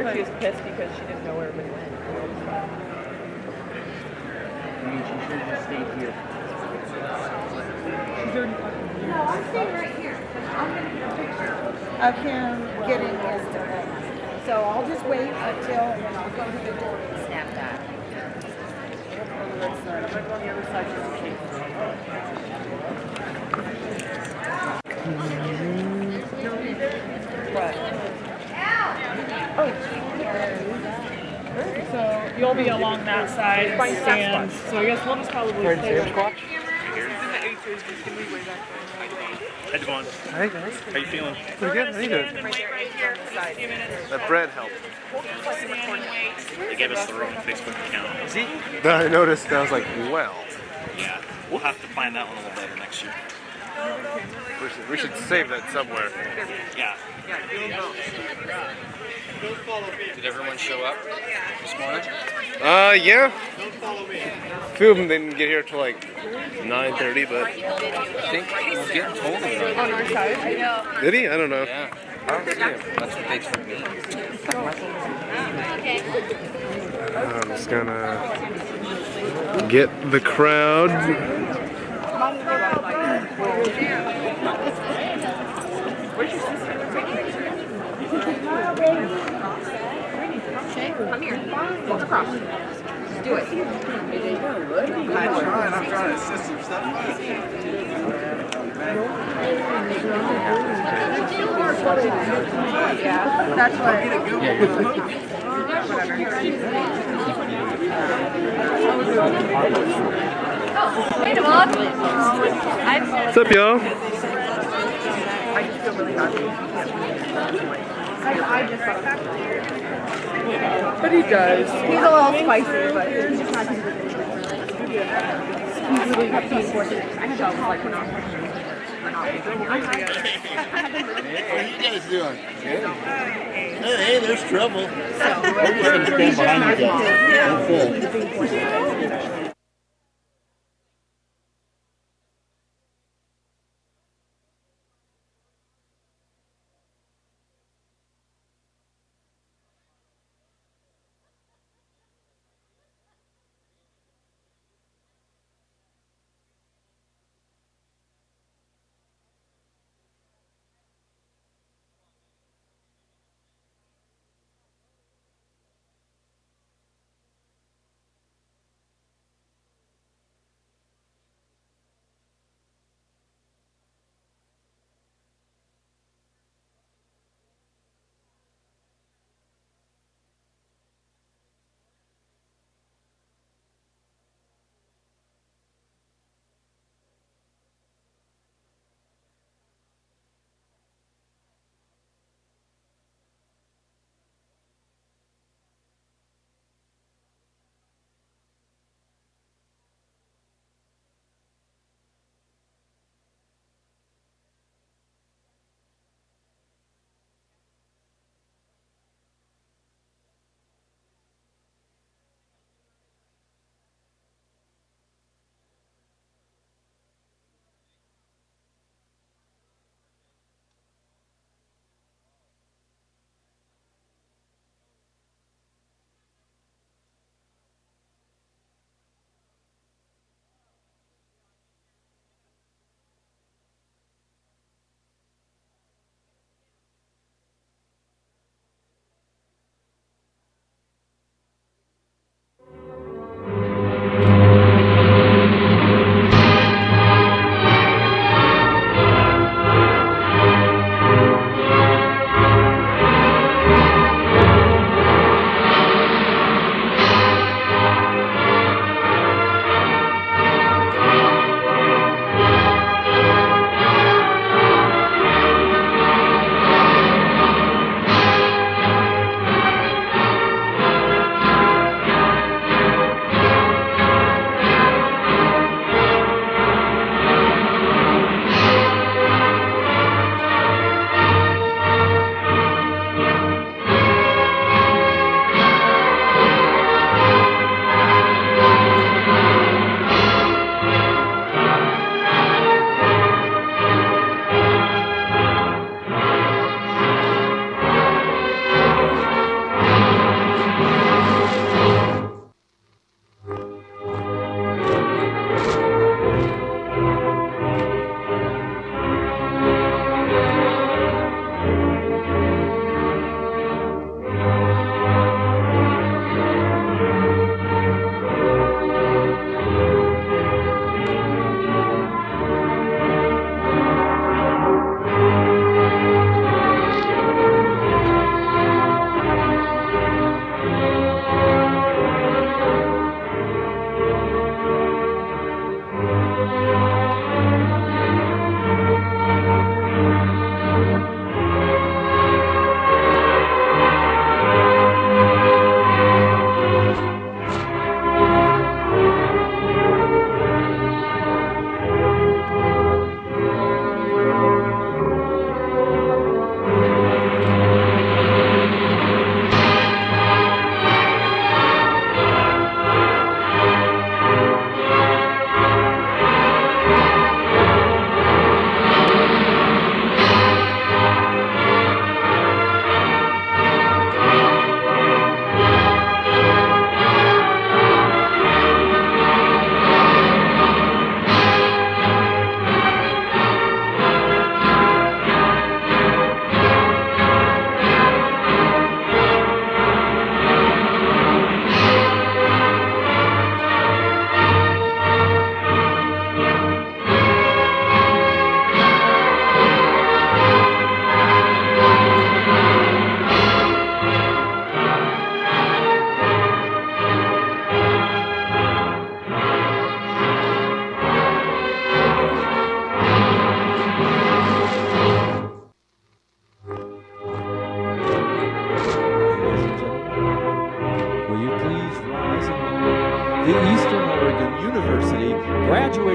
wonder if she was pissed because she didn't know where everybody went. I mean, she should have just stayed here. She's already fucking here. No, I'm staying right here. I'm going to get a picture of him getting his diploma. So I'll just wait until, and then I'll go to the door and snap that. I'm going to go on the other side just in case. What? Oh. So you'll be along that side and stand. So I guess we'll just probably stay right here. Hi, Devon. Hey guys. How you feeling? Pretty good. How you doing? That bread helped. They gave us the wrong Facebook account. See? I noticed. I was like, well. Yeah, we'll have to find that one a little better next year. We should save that somewhere. Yeah. Did everyone show up this morning? Yeah. A few of them didn't get here till like 9:30, but I think we're getting told of them. On our side? I know. did he? I don't know. Yeah. I don't see him. That's what they told me. I'm just gonna get the crowd. Where's your sister? Shay, come here. Walk across. Do it. I'm trying to assist some stuff. Yeah, that's what. Hey, Devon. What's up, y'all? I just feel really happy. I just got back. But he does. He's a little spicy, but he's just not too good. He's really happy to support it. I know, like, we're not. What are you guys doing? Good. Hey, there's trouble. We're just going to stand behind you guys. That's it.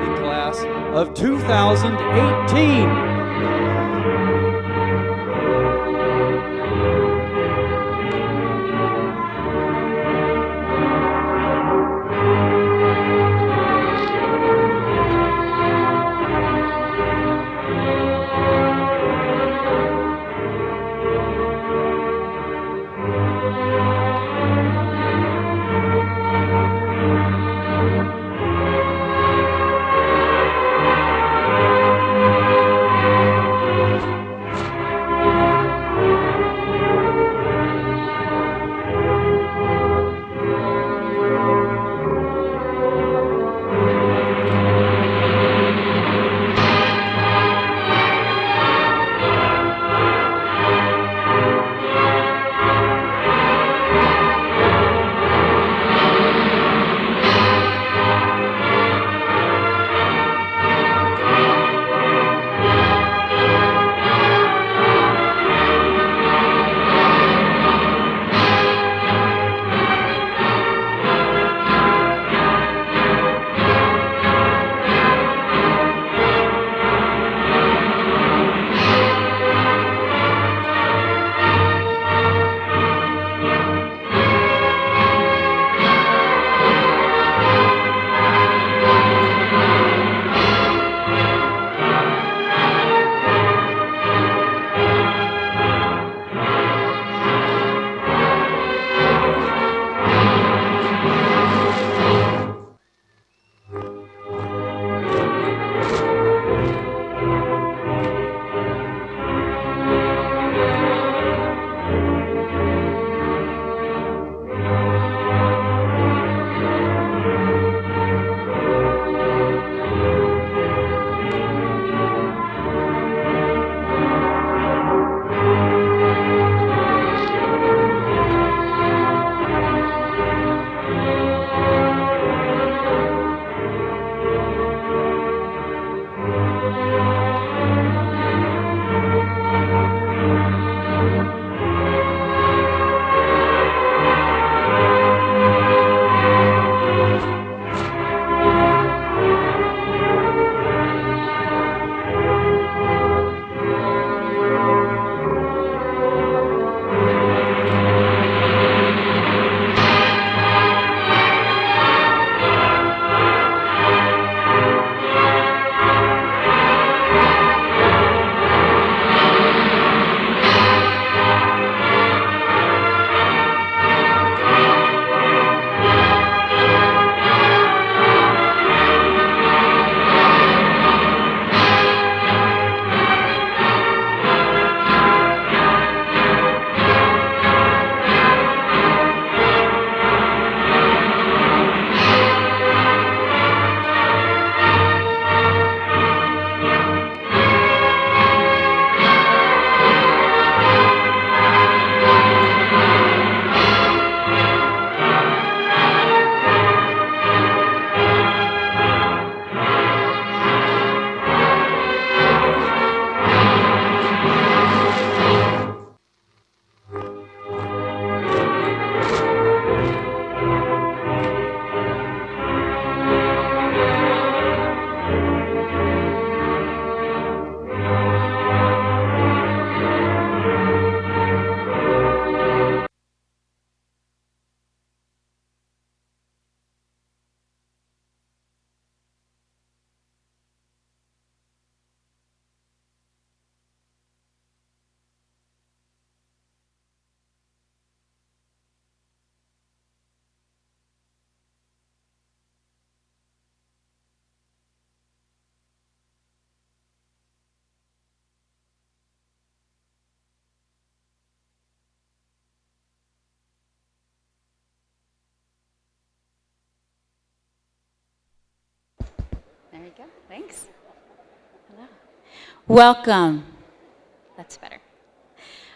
graduating class of 2018. There you go. Thanks. Hello. Welcome. That's better.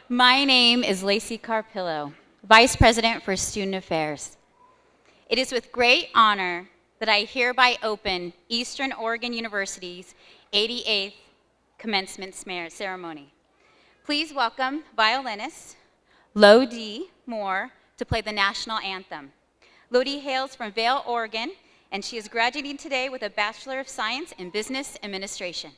My name is Lacey Carpillo, Vice President for Student Affairs. It is with great honor that I hereby open Eastern Oregon University's 88th Commencement Ceremony. Please welcome violinist Lodi Moore to play the National Anthem. Lodi hails from Vail, Oregon, and she is graduating today with a Bachelor of Science in Business Administration.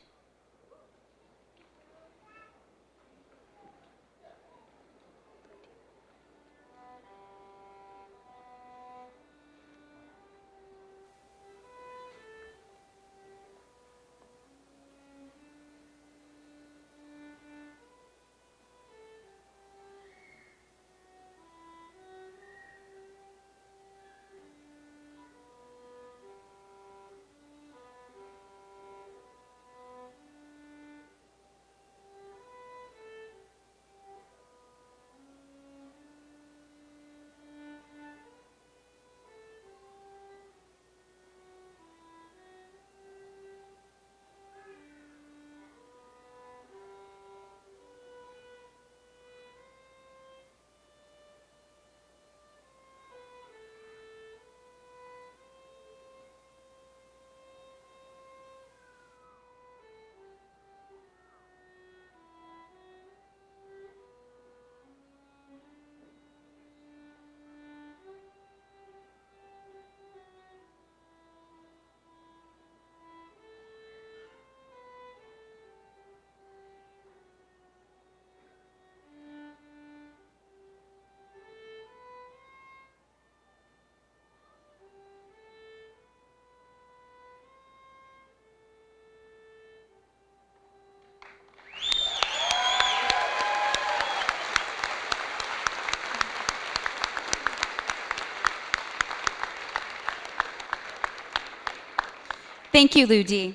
Thank you, Ludi.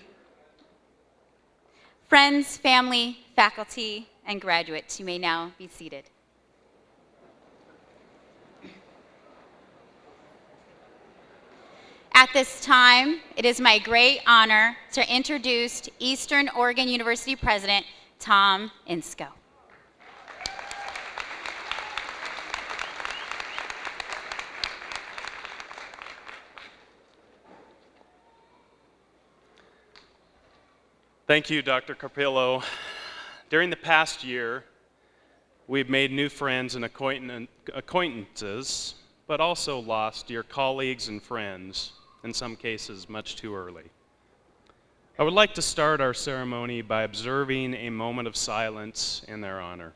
Friends, family, faculty, and graduates, you may now be seated. At this time, it is my great honor to introduce Eastern Oregon University President Tom Insco. Thank you, Dr. Carpillo. During the past year, we've made new friends and acquaintances, but also lost dear colleagues and friends, in some cases much too early. I would like to start our ceremony by observing a moment of silence in their honor.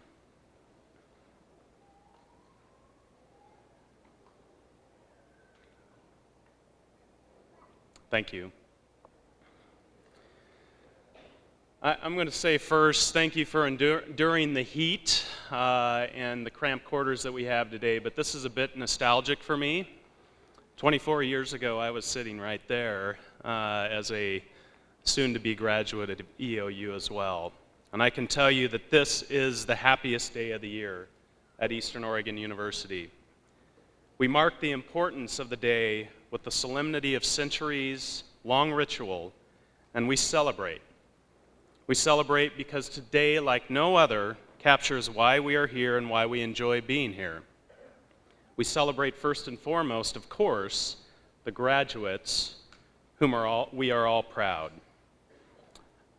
Thank you. I'm going to say first, thank you for enduring the heat and the cramped quarters that we have today, but this is a bit nostalgic for me. 24 years ago, I was sitting right there as a soon-to-be graduate at EOU as well. And I can tell you that this is the happiest day of the year at Eastern Oregon University. We mark the importance of the day with the solemnity of centuries-long ritual, and we celebrate. We celebrate because today, like no other, captures why we are here and why we enjoy being here. We celebrate first and foremost, of course, the graduates whom we are all proud.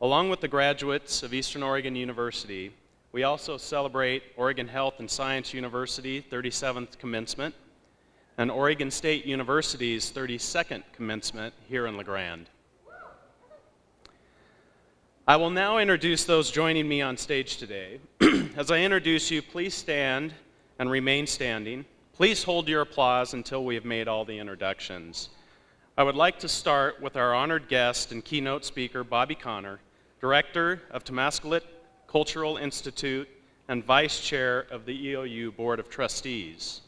Along with the graduates of Eastern Oregon University, we also celebrate Oregon Health and Science University 37th commencement and Oregon State University's 32nd commencement here in La Grande. I will now introduce those joining me on stage today. As I introduce you, please stand and remain standing. Please hold your applause until we have made all the introductions. I would like to start with our honored guest and keynote speaker, Bobby Connor, Director of Temascalit Cultural Institute and Vice Chair of the EOU Board of Trustees.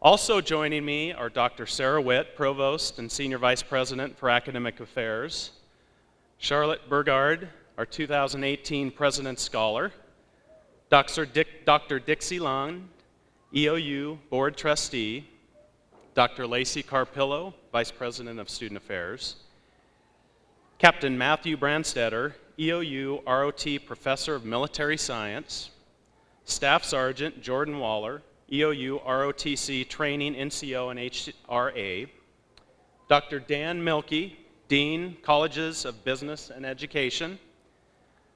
Also joining me are Dr. Sarah Witt, Provost and Senior Vice President for Academic Affairs, Charlotte Bergaard, our 2018 President's Scholar, Dr. Dixie Long, EOU Board Trustee, Dr. Lacey Carpillo, Vice President of Student Affairs, Captain Matthew Brandstetter, EOU ROT Professor of Military Science, Staff Sergeant Jordan Waller, EOU ROTC Training NCO and HRA, Dr. Dan Milkey, Dean, Colleges of Business and Education,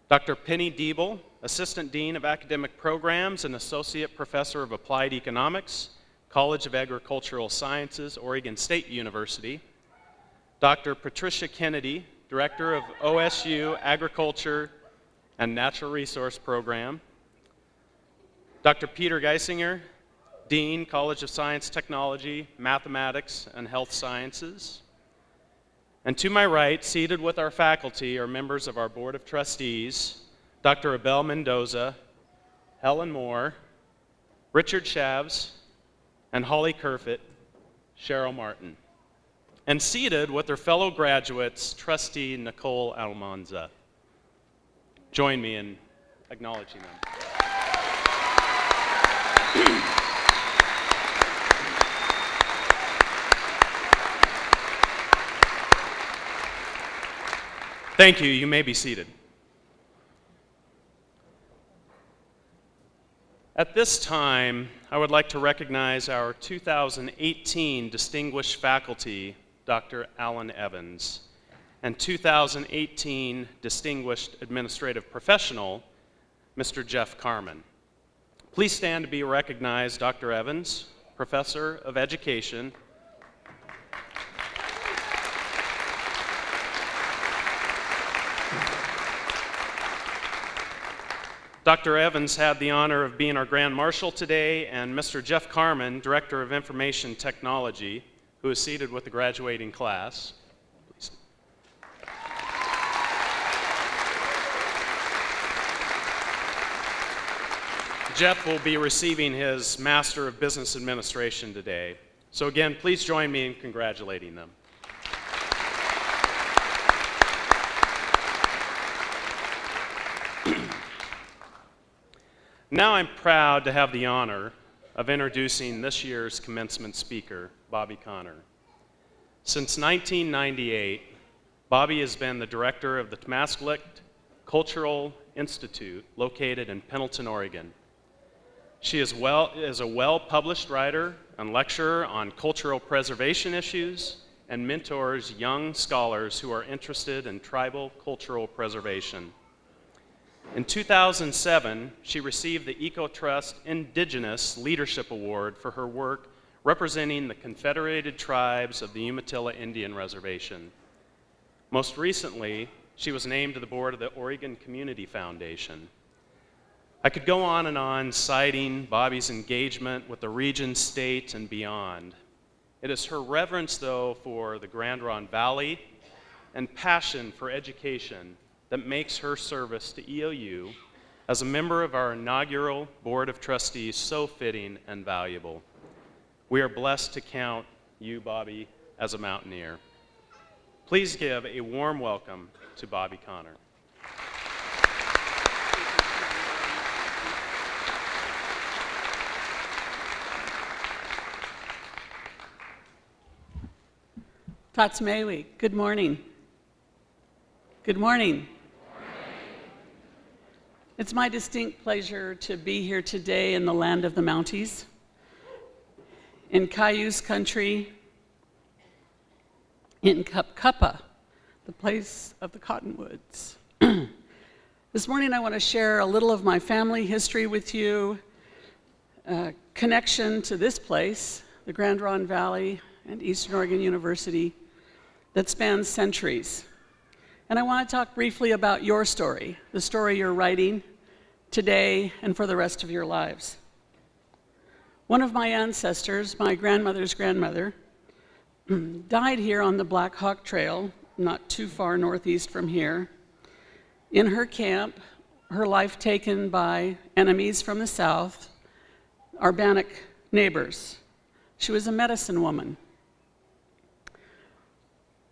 Dr. Penny Diebel, Assistant Dean of Academic Programs and Associate Professor of Applied Economics, College of Agricultural Sciences, Oregon State University, Dr. Patricia Kennedy, Director of OSU Agriculture and Natural Resource Program. Dr. Peter Geisinger, Dean, College of Science, Technology, Mathematics, and Health Sciences. And to my right, seated with our faculty, are members of our Board of Trustees, Dr. Abel Mendoza, Helen Moore, Richard Shavs, and Holly Kerfoot, Cheryl Martin. And seated with their fellow graduates, Trustee Nicole Almanza. Join me in acknowledging them. Thank you. You may be seated. At this time, I would like to recognize our 2018 Distinguished Faculty, Dr. Alan Evans, and 2018 Distinguished Administrative Professional, Mr. Jeff Carman. Please stand to be recognized, Dr. Evans, Professor of Education. Dr. Evans had the honor of being our Grand Marshal today, and Mr. Jeff Carman, Director of Information Technology, who is seated with the graduating class. Please. Jeff will be receiving his Master of Business Administration today. So again, please join me in congratulating them. Now I'm proud to have the honor of introducing this year's commencement speaker, Bobby Connor. Since 1998, Bobby has been the director of the Temascalek Cultural Institute located in Pendleton, Oregon. She is a well-published writer and lecturer on cultural preservation issues and mentors young scholars who are interested in tribal cultural preservation. In 2007, she received the EcoTrust Indigenous Leadership Award for her work representing the Confederated Tribes of the Umatilla Indian Reservation. Most recently, she was named to the board of the Oregon Community Foundation. I could go on citing Bobby's engagement with the region, state, and beyond. It is her reverence, though, for the Grand Ronde Valley and passion for education that makes her service to EOU as a member of our inaugural Board of Trustees so fitting and valuable. We are blessed to count you, Bobby, as a mountaineer. Please give a warm welcome to Bobby Connor. Tatsmewi, good morning. Good morning. It's my distinct pleasure to be here today in the land of the Mounties, in Cayuse country, in Kapkapa, the place of the cottonwoods. This morning I want to share a little of my family history with you, connection to this place, the Grand Ronde Valley and Eastern Oregon University, that spans centuries. And I want to talk briefly about your story, the story you're writing today and for the rest of your lives. One of my ancestors, my grandmother's grandmother, died here on the Black Hawk Trail, not too far northeast from here. In her camp, her life taken by enemies from the south, our Bannock neighbors. She was a medicine woman.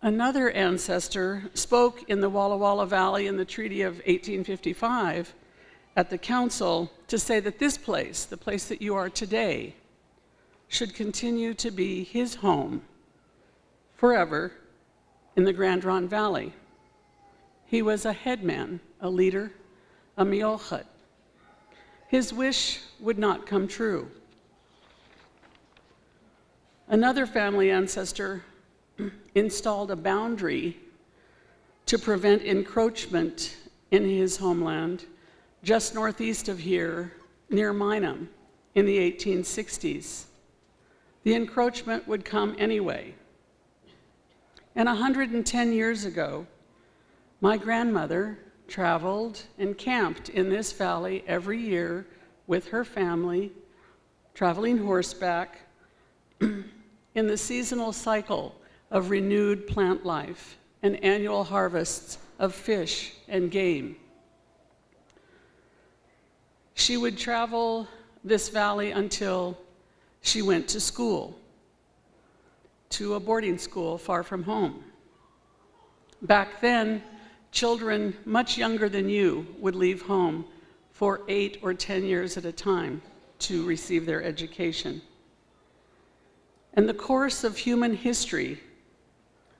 Another ancestor spoke in the Walla Walla Valley in the Treaty of 1855 at the council to say that this place, the place that you are today, should continue to be his home forever in the Grand Ronde Valley. He was a headman, a leader, a miolchut. His wish would not come true. Another family ancestor installed a boundary to prevent encroachment in his homeland just northeast of here, near Minam, in the 1860s. The encroachment would come anyway. And 110 years ago, my grandmother traveled and camped in this valley every year with her family, traveling horseback, in the seasonal cycle of renewed plant life and annual harvests of fish and game. She would travel this valley until she went to school, to a boarding school far from home. Back then, children much younger than you would leave home for 8 or 10 years at a time to receive their education. And the course of human history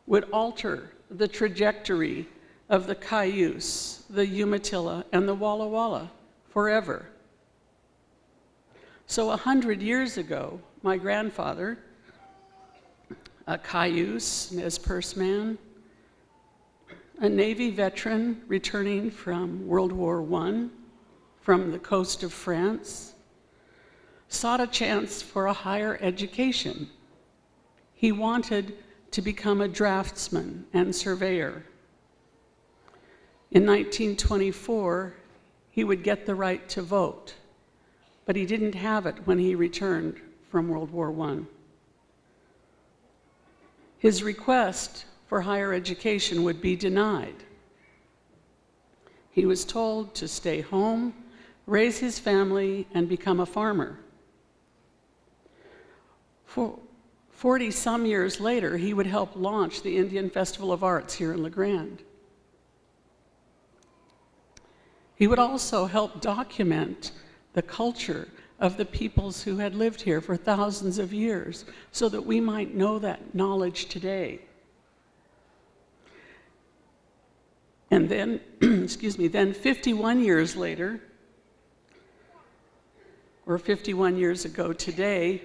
would alter the trajectory of the Cayuse, the Umatilla, and the Walla Walla forever. So 100 years ago, my grandfather, a Cayuse, Nez Perce man, a Navy veteran returning from World War I, from the coast of France, sought a chance for a higher education. He wanted to become a draftsman and surveyor. In 1924, he would get the right to vote, but he didn't have it when he returned from World War I. His request for higher education would be denied. He was told to stay home, raise his family, and become a farmer. 40-some years later, he would help launch the Indian Festival of Arts here in La Grande. He would also help document the culture of the peoples who had lived here for thousands of years so that we might know that knowledge today. And then, then 51 years later, or 51 years ago today,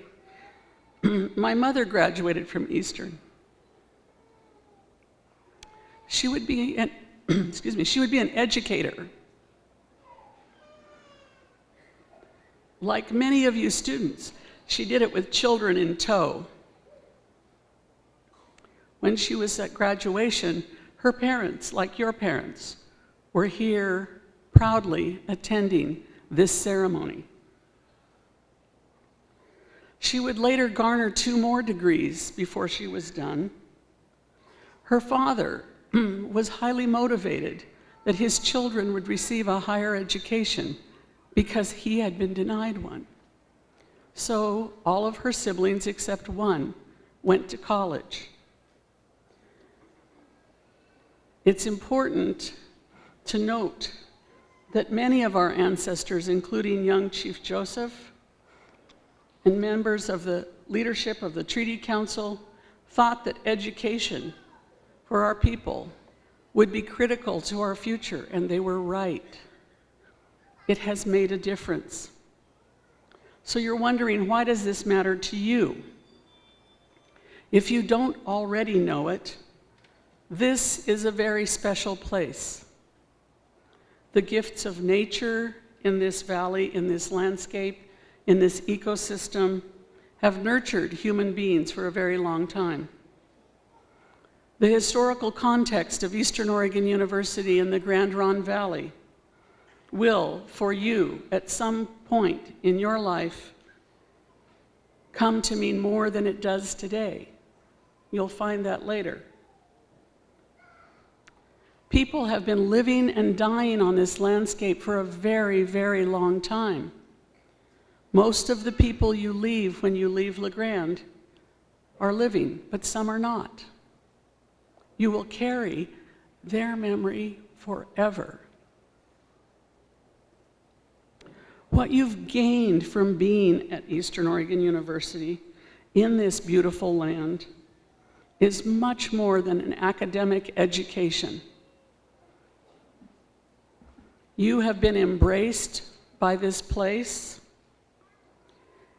my mother graduated from Eastern. She would be an, she would be an educator. Like many of you students, she did it with children in tow. When she was at graduation, her parents, like your parents, were here proudly attending this ceremony. She would later garner 2 more degrees before she was done. Her father was highly motivated that his children would receive a higher education because he had been denied one. So all of her siblings except one went to college. It's important to note that many of our ancestors, including young Chief Joseph and members of the leadership of the Treaty Council, thought that education for our people would be critical to our future, and they were right. It has made a difference. So you're wondering, why does this matter to you? If you don't already know it, this is a very special place. The gifts of nature in this valley, in this landscape, in this ecosystem, have nurtured human beings for a very long time. The historical context of Eastern Oregon University in the Grand Ronde Valley will, for you, at some point in your life, come to mean more than it does today. You'll find that later. People have been living and dying on this landscape for a very, very long time. Most of the people you leave when you leave La Grande are living, but some are not. You will carry their memory forever. What you've gained from being at Eastern Oregon University in this beautiful land is much more than an academic education. You have been embraced by this place,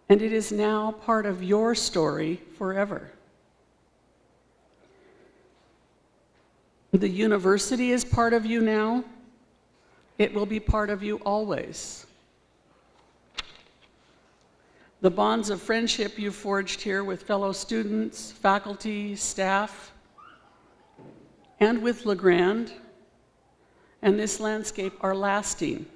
and it is now part of your story forever. The university is part of you now. It will be part of you always. The bonds of friendship you've forged here with fellow students, faculty, staff, and with LeGrand and this landscape are lasting.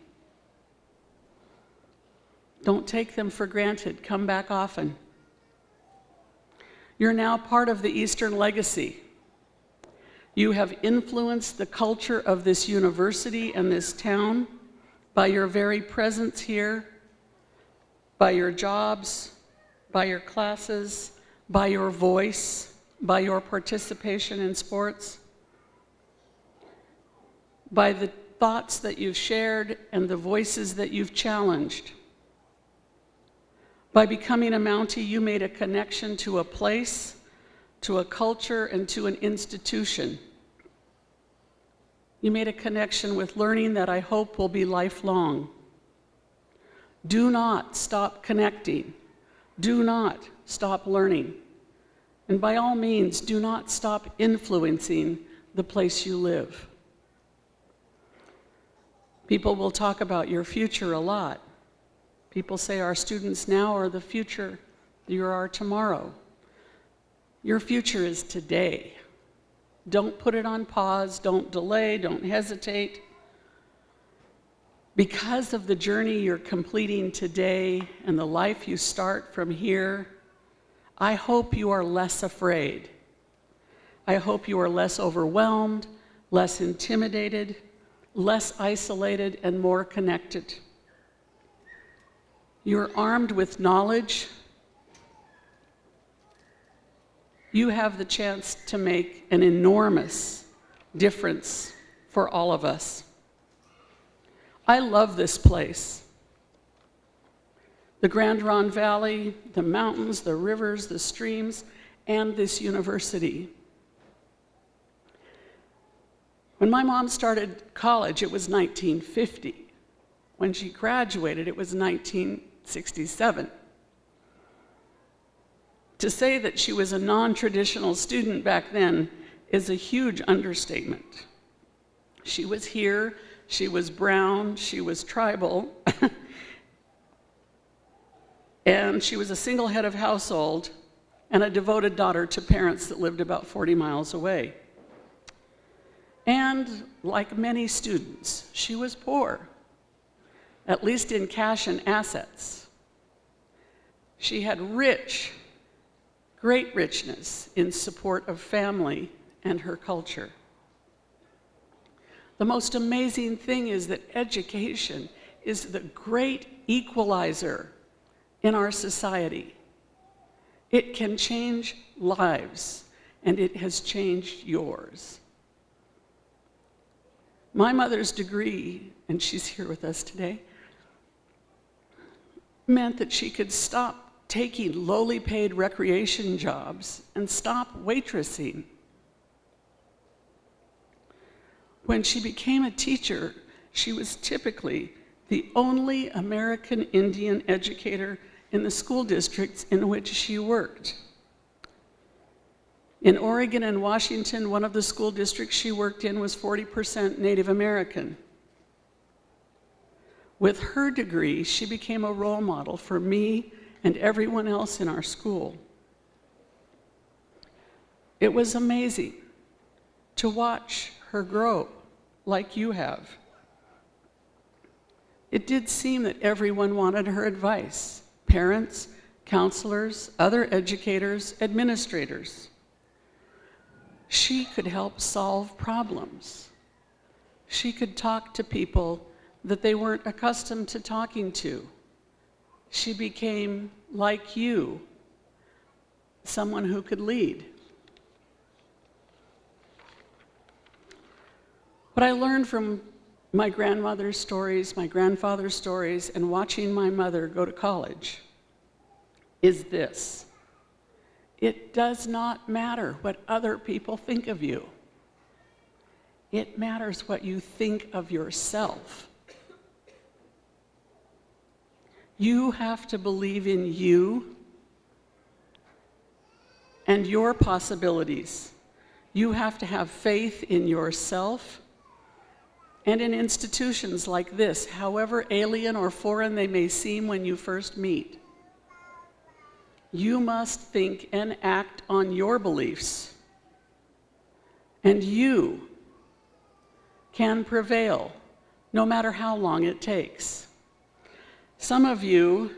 Don't take them for granted. Come back often. You're now part of the Eastern legacy. You have influenced the culture of this university and this town by your very presence here, by your jobs, by your classes, by your voice, by your participation in sports, by the thoughts that you've shared and the voices that you've challenged. By becoming a Mountie, you made a connection to a place, to a culture, and to an institution. You made a connection with learning that I hope will be lifelong. Do not stop connecting. Do not stop learning. And by all means, do not stop influencing the place you live. People will talk about your future a lot. People say our students now are the future, you are tomorrow. Your future is today. Don't put it on pause, don't delay, don't hesitate. Because of the journey you're completing today and the life you start from here, I hope you are less afraid. I hope you are less overwhelmed, less intimidated, less isolated, and more connected. You're armed with knowledge. You have the chance to make an enormous difference for all of us. I love this place. The Grand Ronde Valley, the mountains, the rivers, the streams, and this university. When my mom started college, it was 1950. When she graduated, it was 1967. To say that she was a non-traditional student back then is a huge understatement. She was here, she was brown, she was tribal, and she was a single head of household and a devoted daughter to parents that lived about 40 miles away. And like many students, she was poor, at least in cash and assets. She had great richness in support of family and her culture. The most amazing thing is that education is the great equalizer in our society. It can change lives, and it has changed yours. My mother's degree, and she's here with us today, meant that she could stop taking lowly paid recreation jobs and stop waitressing. When she became a teacher, she was typically the only American Indian educator in the school districts in which she worked. In Oregon and Washington, one of the school districts she worked in was 40% Native American. With her degree, she became a role model for me and everyone else in our school. It was amazing to watch her grow like you have. It did seem that everyone wanted her advice: parents, counselors, other educators, administrators. She could help solve problems. She could talk to people that they weren't accustomed to talking to. She became, like you, someone who could lead. What I learned from my grandmother's stories, my grandfather's stories, and watching my mother go to college is this: it does not matter what other people think of you. It matters what you think of yourself. You have to believe in you and your possibilities. You have to have faith in yourself and in institutions like this, however alien or foreign they may seem when you first meet. You must think and act on your beliefs And you can prevail, no matter how long it takes. Some of you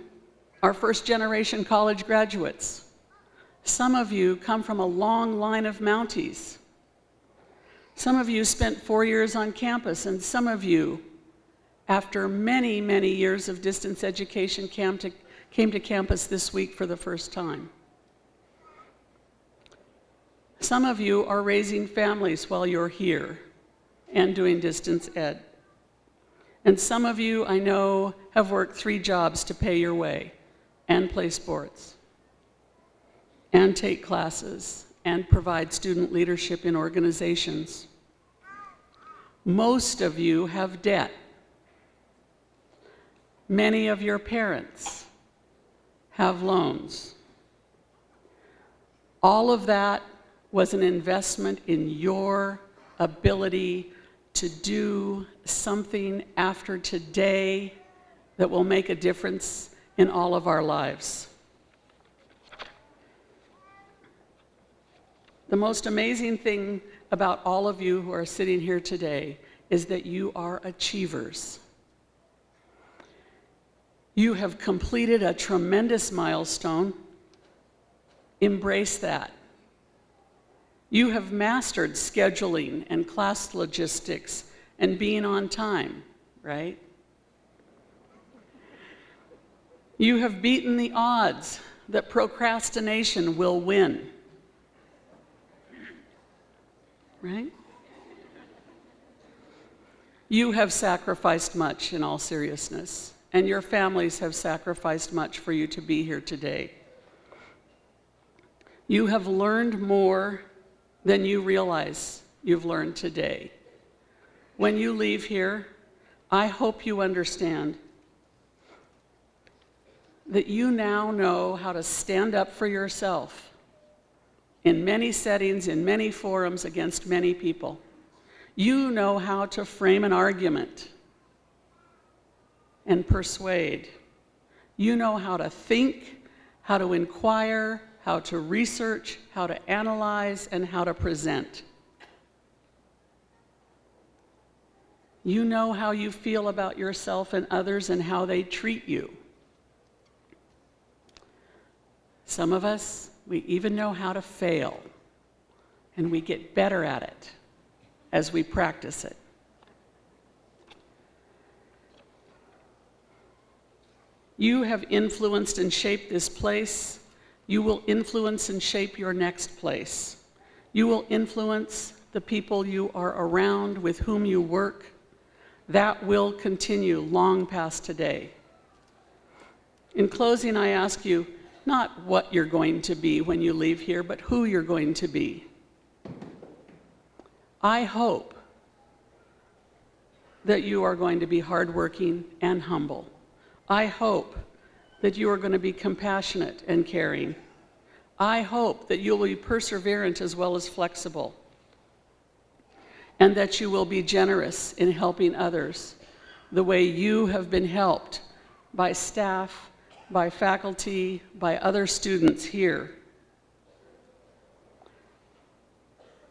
are first-generation college graduates. Some of you come from a long line of Mounties. Some of you spent 4 years on campus, and some of you, after many, many years of distance education, came to campus this week for the first time. Some of you are raising families while you're here and doing distance ed. And some of you, I know, have worked 3 jobs to pay your way and play sports and take classes and provide student leadership in organizations. Most of you have debt. Many of your parents have loans. All of that was an investment in your ability to do something after today that will make a difference in all of our lives. The most amazing thing about all of you who are sitting here today is that you are achievers. You have completed a tremendous milestone. Embrace that. You have mastered scheduling and class logistics and being on time, right? You have beaten the odds that procrastination will win, right? You have sacrificed much, in all seriousness, and your families have sacrificed much for you to be here today. You have learned more than you realize you've learned today. When you leave here, I hope you understand that you now know how to stand up for yourself in many settings, in many forums, against many people. You know how to frame an argument and persuade. You know how to think, how to inquire, how to research, how to analyze, and how to present. You know how you feel about yourself and others and how they treat you. Some of us, we even know how to fail, and we get better at it as we practice it. You have influenced and shaped this place. You will influence and shape your next place. You will influence the people you are around, with whom you work. That will continue long past today. In closing, I ask you not what you're going to be when you leave here, but who you're going to be. I hope that you are going to be hardworking and humble. I hope that you are going to be compassionate and caring. I hope that you'll be perseverant as well as flexible, and that you will be generous in helping others the way you have been helped by staff, by faculty, by other students here.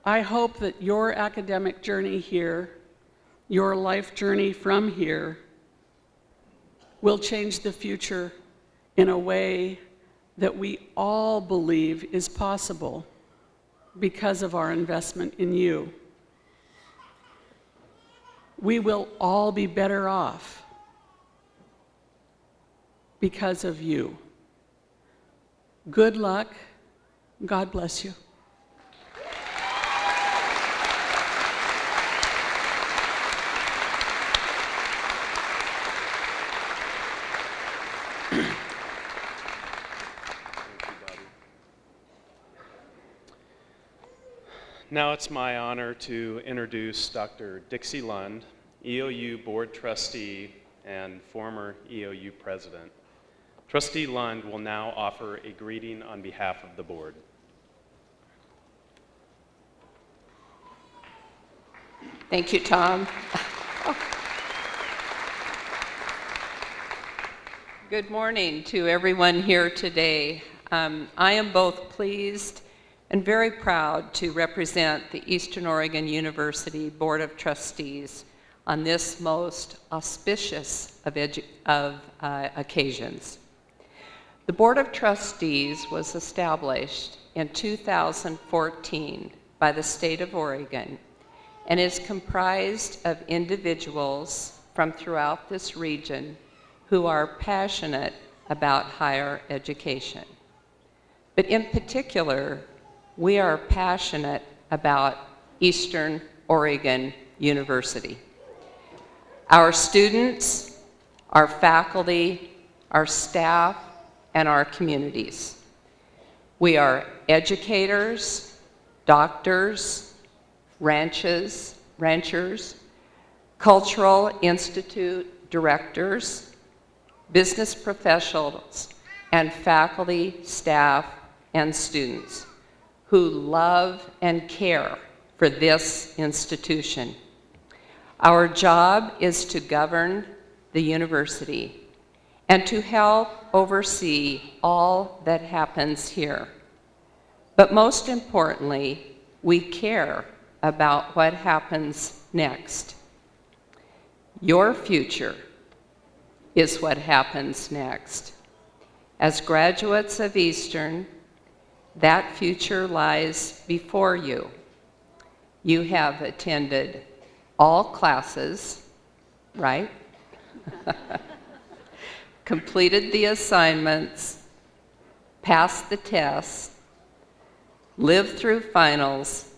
I hope that your academic journey here, your life journey from here, will change the future in a way that we all believe is possible because of our investment in you. We will all be better off because of you. Good luck. God bless you. Now it's my honor to introduce Dr. Dixie Lund, EOU Board Trustee and former EOU President. Trustee Lund will now offer a greeting on behalf of the board. Thank you, Tom. Good morning to everyone here today. I am both pleased and very proud to represent the Eastern Oregon University Board of Trustees on this most auspicious of occasions. The Board of Trustees was established in 2014 by the state of Oregon and is comprised of individuals from throughout this region who are passionate about higher education. But in particular, we are passionate about Eastern Oregon University. Our students, our faculty, our staff, and our communities. We are educators, doctors, ranchers, cultural institute directors, business professionals, and faculty, staff, and students who love and care for this institution. Our job is to govern the university and to help oversee all that happens here. But most importantly, we care about what happens next. Your future is what happens next. As graduates of Eastern, that future lies before you. You have attended all classes, right? Completed the assignments, passed the tests, lived through finals,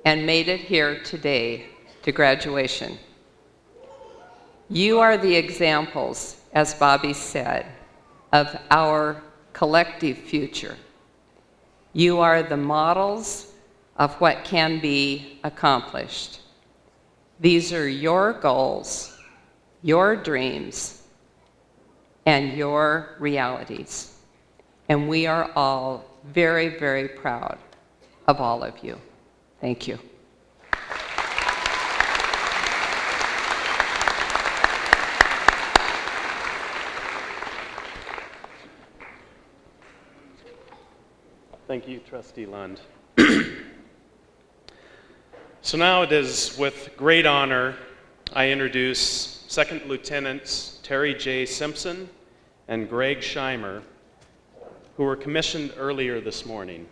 and made it here today to graduation. You are the examples, as Bobby said, of our collective future. You are the models of what can be accomplished. These are your goals, your dreams, and your realities. And we are all very, very proud of all of you. Thank you. Thank you, Trustee Lund. So now it is with great honor I introduce Second Lieutenants Terry J. Simpson and Greg Scheimer, who were commissioned earlier this morning.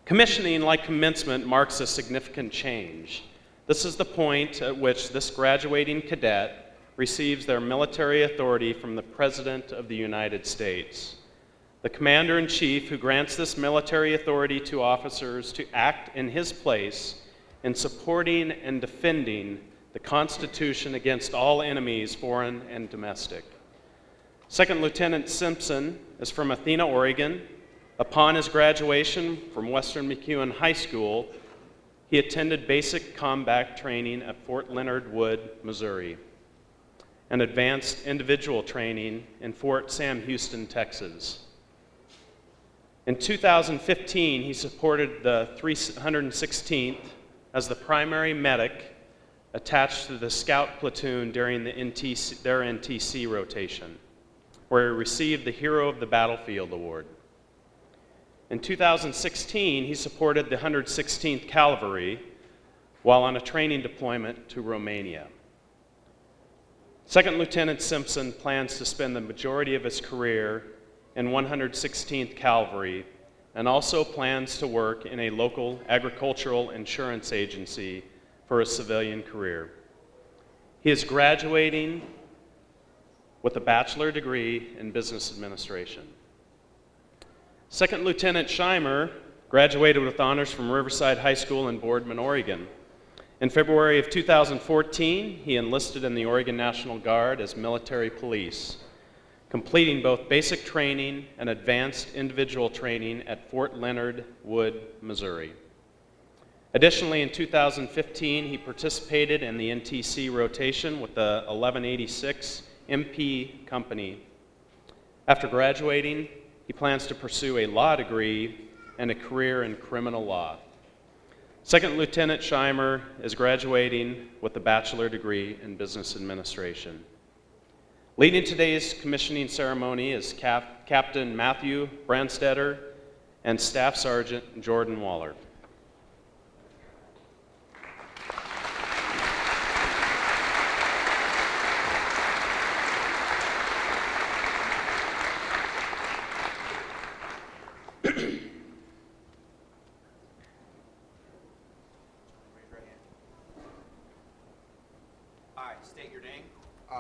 Commissioning, like commencement, marks a significant change. This is the point at which this graduating cadet receives their military authority from the President of the United States. The Commander-in-Chief who grants this military authority to officers to act in his place in supporting and defending the Constitution against all enemies, foreign and domestic. Second Lieutenant Simpson is from Athena, Oregon. Upon his graduation from Western McEwen High School, he attended basic combat training at Fort Leonard Wood, Missouri, and advanced individual training in Fort Sam Houston, Texas. In 2015, he supported the 316th as the primary medic attached to the scout platoon during their NTC rotation, where he received the Hero of the Battlefield Award. In 2016, he supported the 116th Cavalry while on a training deployment to Romania. Second Lieutenant Simpson plans to spend the majority of his career in 116th Cavalry and also plans to work in a local agricultural insurance agency for a civilian career. He is graduating with a bachelor degree in business administration. Second Lieutenant Scheimer graduated with honors from Riverside High School in Boardman, Oregon. In February of 2014, he enlisted in the Oregon National Guard as military police, completing both basic training and advanced individual training at Fort Leonard Wood, Missouri. Additionally, in 2015, he participated in the NTC rotation with the 1186 MP Company. After graduating, he plans to pursue a law degree and a career in criminal law. Second Lieutenant Scheimer is graduating with a bachelor degree in business administration. Leading today's commissioning ceremony is Captain Matthew Brandstetter and Staff Sergeant Jordan Waller.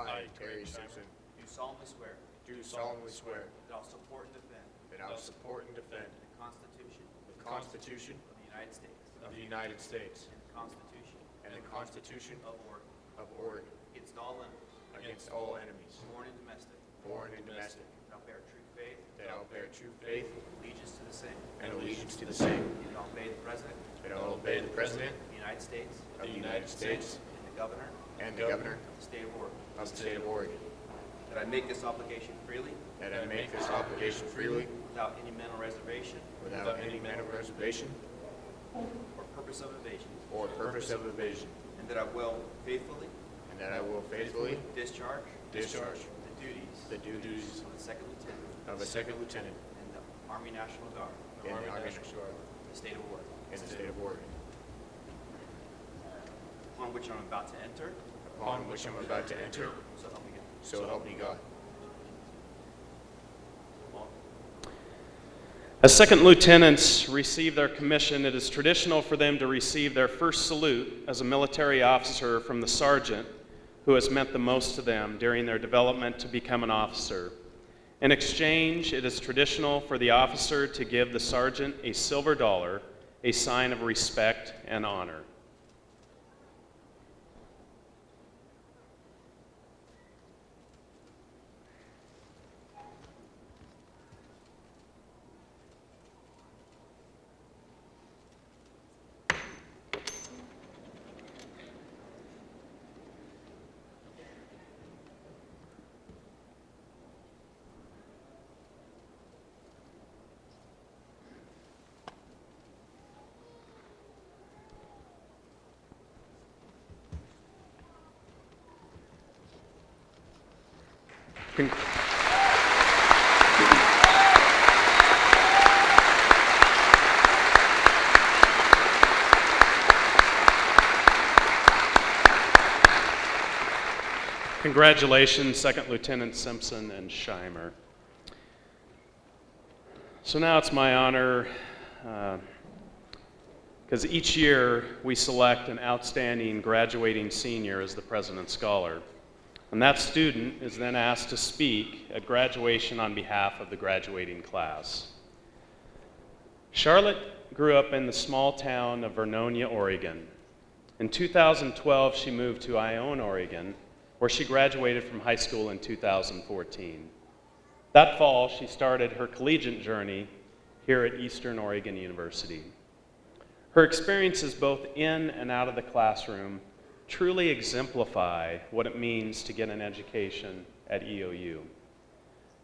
I, Terry Simpson, Do solemnly swear do solemnly swear that I will support and defend that I will support and defend the Constitution the Constitution of the United States of the United States and the Constitution and the Constitution of Oregon Oregon against all enemies, against all enemies, foreign and domestic, foreign and domestic, that I will bear true faith, that I will bear true faith allegiance to the same, and allegiance to the same, and that I will obey the President that I will obey the President of the United States of the United States and the Governor and the Governor of the State of Oregon, of the State of Oregon, that I make this obligation freely that I make this obligation freely without any mental reservation without any mental reservation or purpose of evasion, or purpose of evasion, and that I will faithfully and that I will faithfully discharge discharge the duties the duties of a second lieutenant of a second lieutenant in the Army National Guard in the Army National Guard of the State of Oregon, in the State of Oregon, upon which I'm about to enter, upon which I'm about to enter, so help me God. so help me God. As second lieutenants receive their commission, it is traditional for them to receive their first salute as a military officer from the sergeant who has meant the most to them during their development to become an officer. In exchange, it is traditional for the officer to give the sergeant a silver dollar, a sign of respect and honor. Con- Congratulations, Second Lieutenant Simpson and Scheimer. So now it's my honor, because each year we select an outstanding graduating senior as the President's Scholar. And that student is then asked to speak at graduation on behalf of the graduating class. Charlotte grew up in the small town of Vernonia, Oregon. In 2012, she moved to Ione, Oregon, where she graduated from high school in 2014. That fall, she started her collegiate journey here at Eastern Oregon University. Her experiences both in and out of the classroom truly exemplify what it means to get an education at EOU.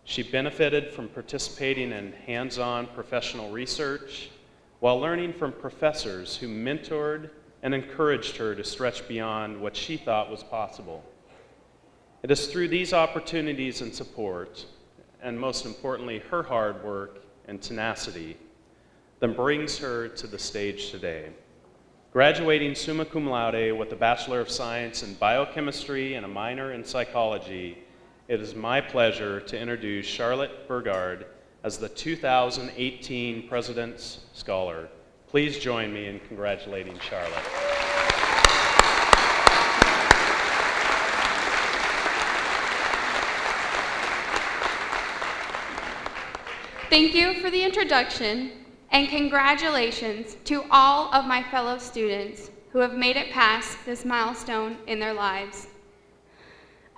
She benefited from participating in hands-on professional research while learning from professors who mentored and encouraged her to stretch beyond what she thought was possible. It is through these opportunities and support, and most importantly, her hard work and tenacity, that brings her to the stage today. Graduating summa cum laude with a Bachelor of Science in Biochemistry and a minor in Psychology, it is my pleasure to introduce Charlotte Bergaard as the 2018 President's Scholar. Please join me in congratulating Charlotte. Thank you for the introduction, and congratulations to all of my fellow students who have made it past this milestone in their lives.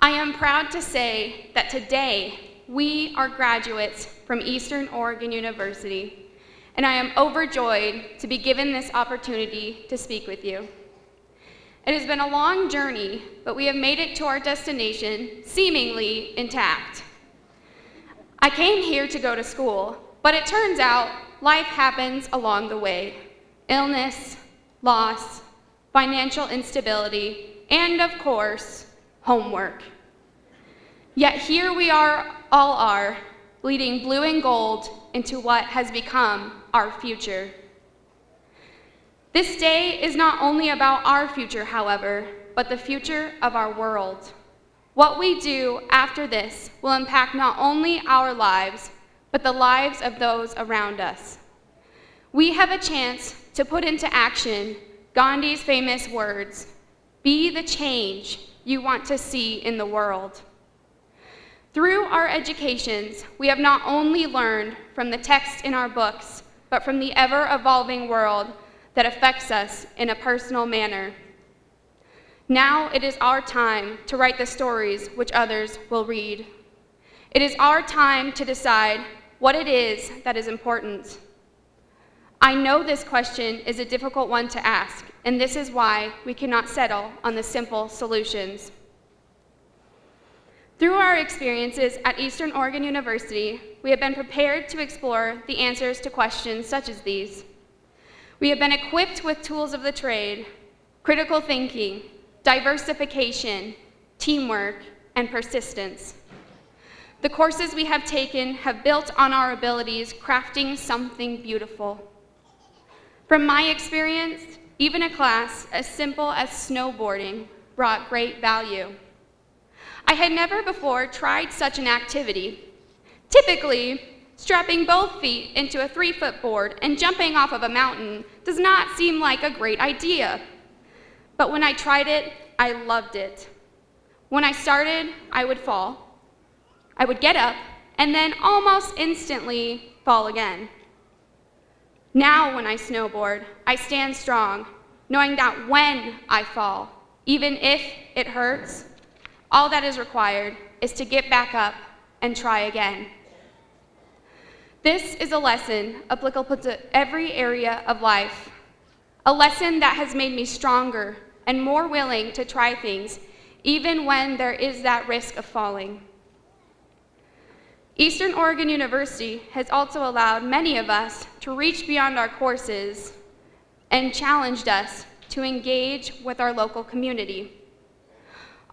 I am proud to say that today we are graduates from Eastern Oregon University, and I am overjoyed to be given this opportunity to speak with you. It has been a long journey, but we have made it to our destination seemingly intact. I came here to go to school, but it turns out life happens along the way. Illness, loss, financial instability, and of course, homework. Yet here we all are, bleeding blue and gold into what has become our future. This day is not only about our future, however, but the future of our world. What we do after this will impact not only our lives, but the lives of those around us. We have a chance to put into action Gandhi's famous words, "Be the change you want to see in the world." Through our educations, we have not only learned from the text in our books, but from the ever-evolving world that affects us in a personal manner. Now it is our time to write the stories which others will read. It is our time to decide what it is that is important. I know this question is a difficult one to ask, and this is why we cannot settle on the simple solutions. Through our experiences at Eastern Oregon University, we have been prepared to explore the answers to questions such as these. We have been equipped with tools of the trade, critical thinking, diversification, teamwork, and persistence. The courses we have taken have built on our abilities, crafting something beautiful. From my experience, even a class as simple as snowboarding brought great value. I had never before tried such an activity. Typically, strapping both feet into a 3-foot board and jumping off of a mountain does not seem like a great idea. But when I tried it, I loved it. When I started, I would fall. I would get up and then almost instantly fall again. Now when I snowboard, I stand strong, knowing that when I fall, even if it hurts, all that is required is to get back up and try again. This is a lesson applicable to every area of life, a lesson that has made me stronger and more willing to try things, even when there is that risk of falling. Eastern Oregon University has also allowed many of us to reach beyond our courses and challenged us to engage with our local community.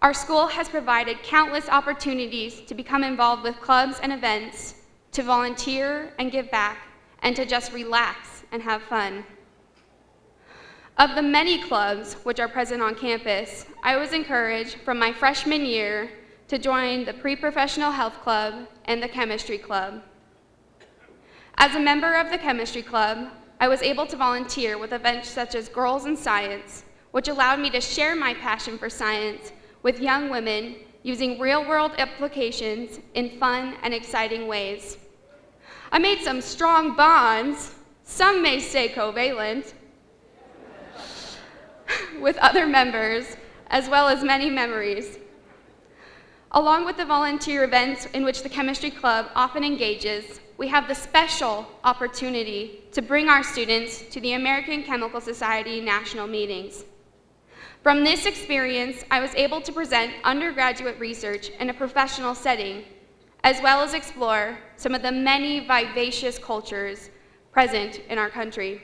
Our school has provided countless opportunities to become involved with clubs and events, to volunteer and give back, and to just relax and have fun. Of the many clubs which are present on campus, I was encouraged from my freshman year to join the Pre-Professional Health Club and the Chemistry Club. As a member of the Chemistry Club, I was able to volunteer with events such as Girls in Science, which allowed me to share my passion for science with young women using real-world applications in fun and exciting ways. I made some strong bonds, some may say covalent, with other members, as well as many memories. Along with the volunteer events in which the Chemistry Club often engages, we have the special opportunity to bring our students to the American Chemical Society national meetings. From this experience, I was able to present undergraduate research in a professional setting, as well as explore some of the many vivacious cultures present in our country.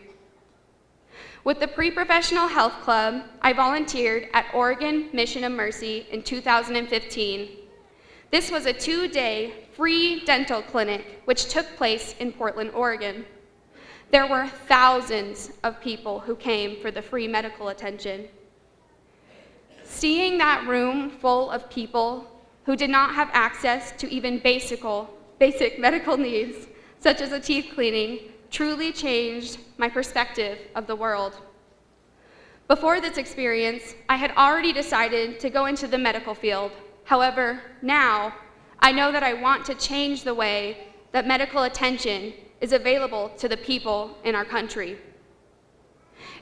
With the Pre-Professional Health Club, I volunteered at Oregon Mission of Mercy in 2015. This was a 2-day free dental clinic which took place in Portland, Oregon. There were thousands of people who came for the free medical attention. Seeing that room full of people who did not have access to even basic medical needs, such as a teeth cleaning, truly changed my perspective of the world. Before this experience, I had already decided to go into the medical field. However, now I know that I want to change the way that medical attention is available to the people in our country.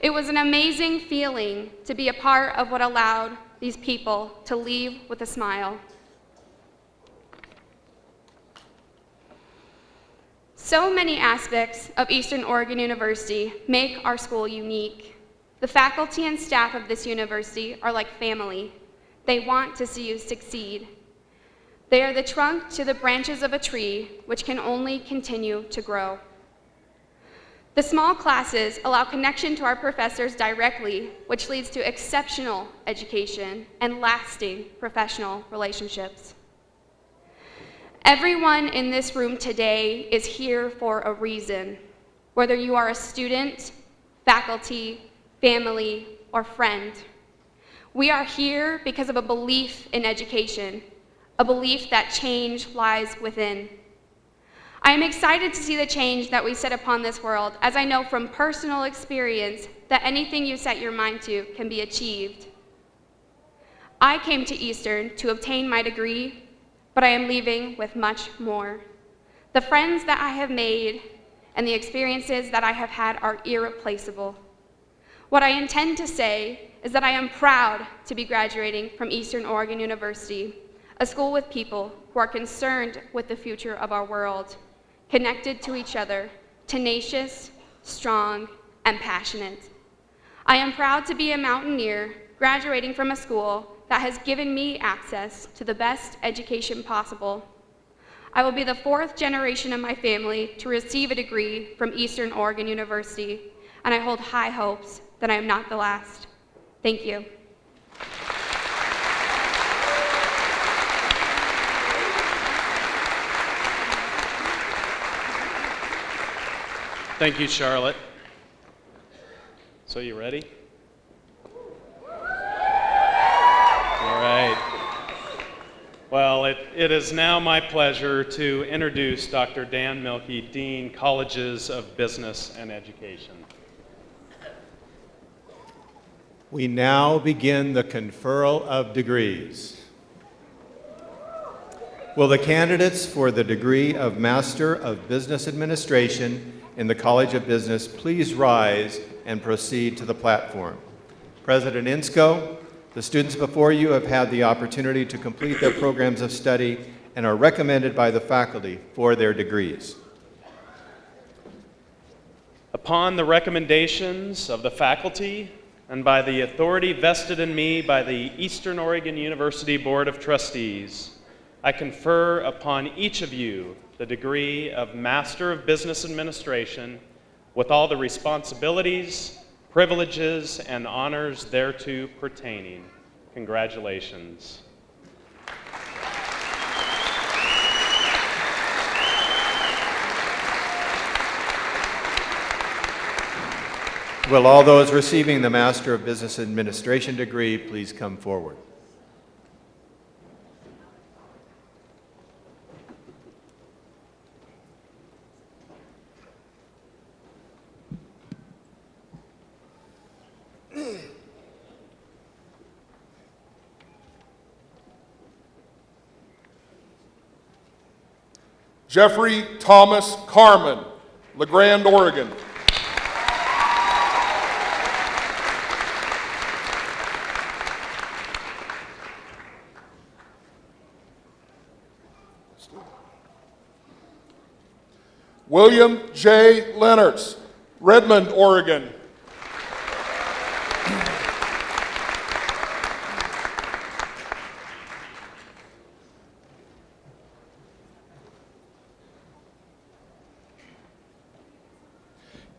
It was an amazing feeling to be a part of what allowed these people to leave with a smile. So many aspects of Eastern Oregon University make our school unique. The faculty and staff of this university are like family. They want to see you succeed. They are the trunk to the branches of a tree, which can only continue to grow. The small classes allow connection to our professors directly, which leads to exceptional education and lasting professional relationships. Everyone in this room today is here for a reason. whether you are a student, faculty, family, or friend. We are here because of a belief in education, a belief that change lies within. I am excited to see the change that we set upon this world, as I know from personal experience that anything you set your mind to can be achieved. I came to Eastern to obtain my degree, but I am leaving with much more. The friends that I have made and the experiences that I have had are irreplaceable. What I intend to say is that I am proud to be graduating from Eastern Oregon University, a school with people who are concerned with the future of our world, connected to each other, tenacious, strong, and passionate. I am proud to be a Mountaineer graduating from a school that has given me access to the best education possible. I will be the 4th generation of my family to receive a degree from Eastern Oregon University, and I hold high hopes that I am not the last. Thank you. Thank you, Charlotte. So you ready? All right. Well, it is now my pleasure to introduce Dr. Dan Milkey, Dean, Colleges of Business and Education. We now begin the conferral of degrees. Will the candidates for the degree of Master of Business Administration in the College of Business please rise and proceed to the platform? President Insco, the students before you have had the opportunity to complete their programs of study and are recommended by the faculty for their degrees. Upon the recommendations of the faculty and by the authority vested in me by the Eastern Oregon University Board of Trustees, I confer upon each of you the degree of Master of Business Administration with all the responsibilities, privileges, and honors thereto pertaining. Congratulations. Will all those receiving the Master of Business Administration degree please come forward? Jeffrey Thomas Carmen, LeGrand, Oregon. William J. Lennertz, Redmond, Oregon.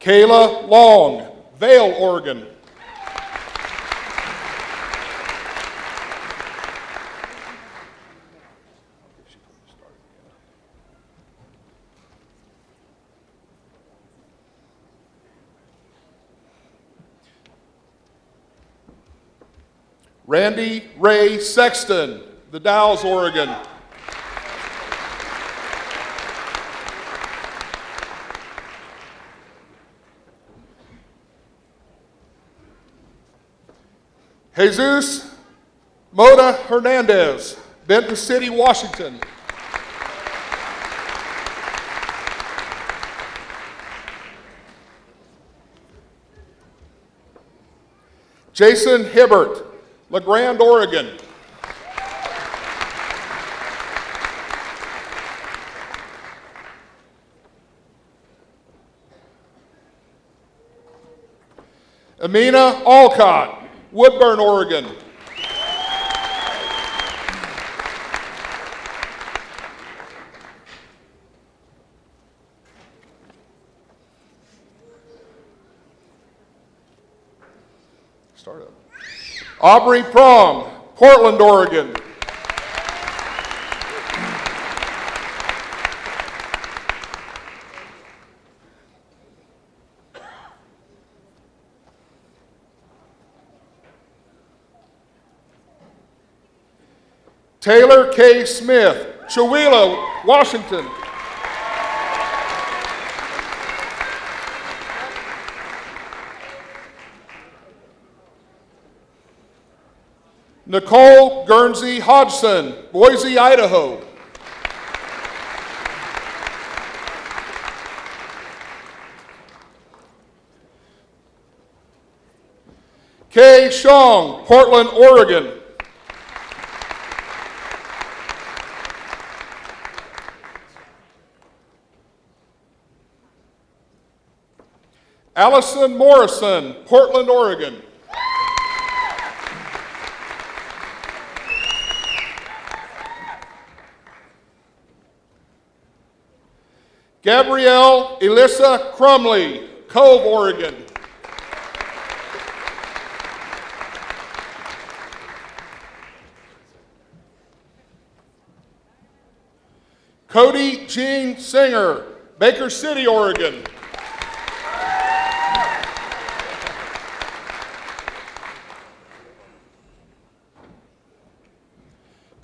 Kayla Long, Vail, Oregon. Randy Ray Sexton, The Dalles, Oregon. Jesus Mota Hernandez, Benton City, Washington. Jason Hibbert, LeGrand, Oregon. Amina Alcott, Woodburn, Oregon. Start up. Aubrey Prong, Portland, Oregon. Taylor K. Smith, Chewelah, Washington. Nicole Guernsey Hodgson, Boise, Idaho. Kay Shong, Portland, Oregon. Allison Morrison, Portland, Oregon. Gabrielle Elissa Crumley, Cove, Oregon. Cody Jean Singer, Baker City, Oregon.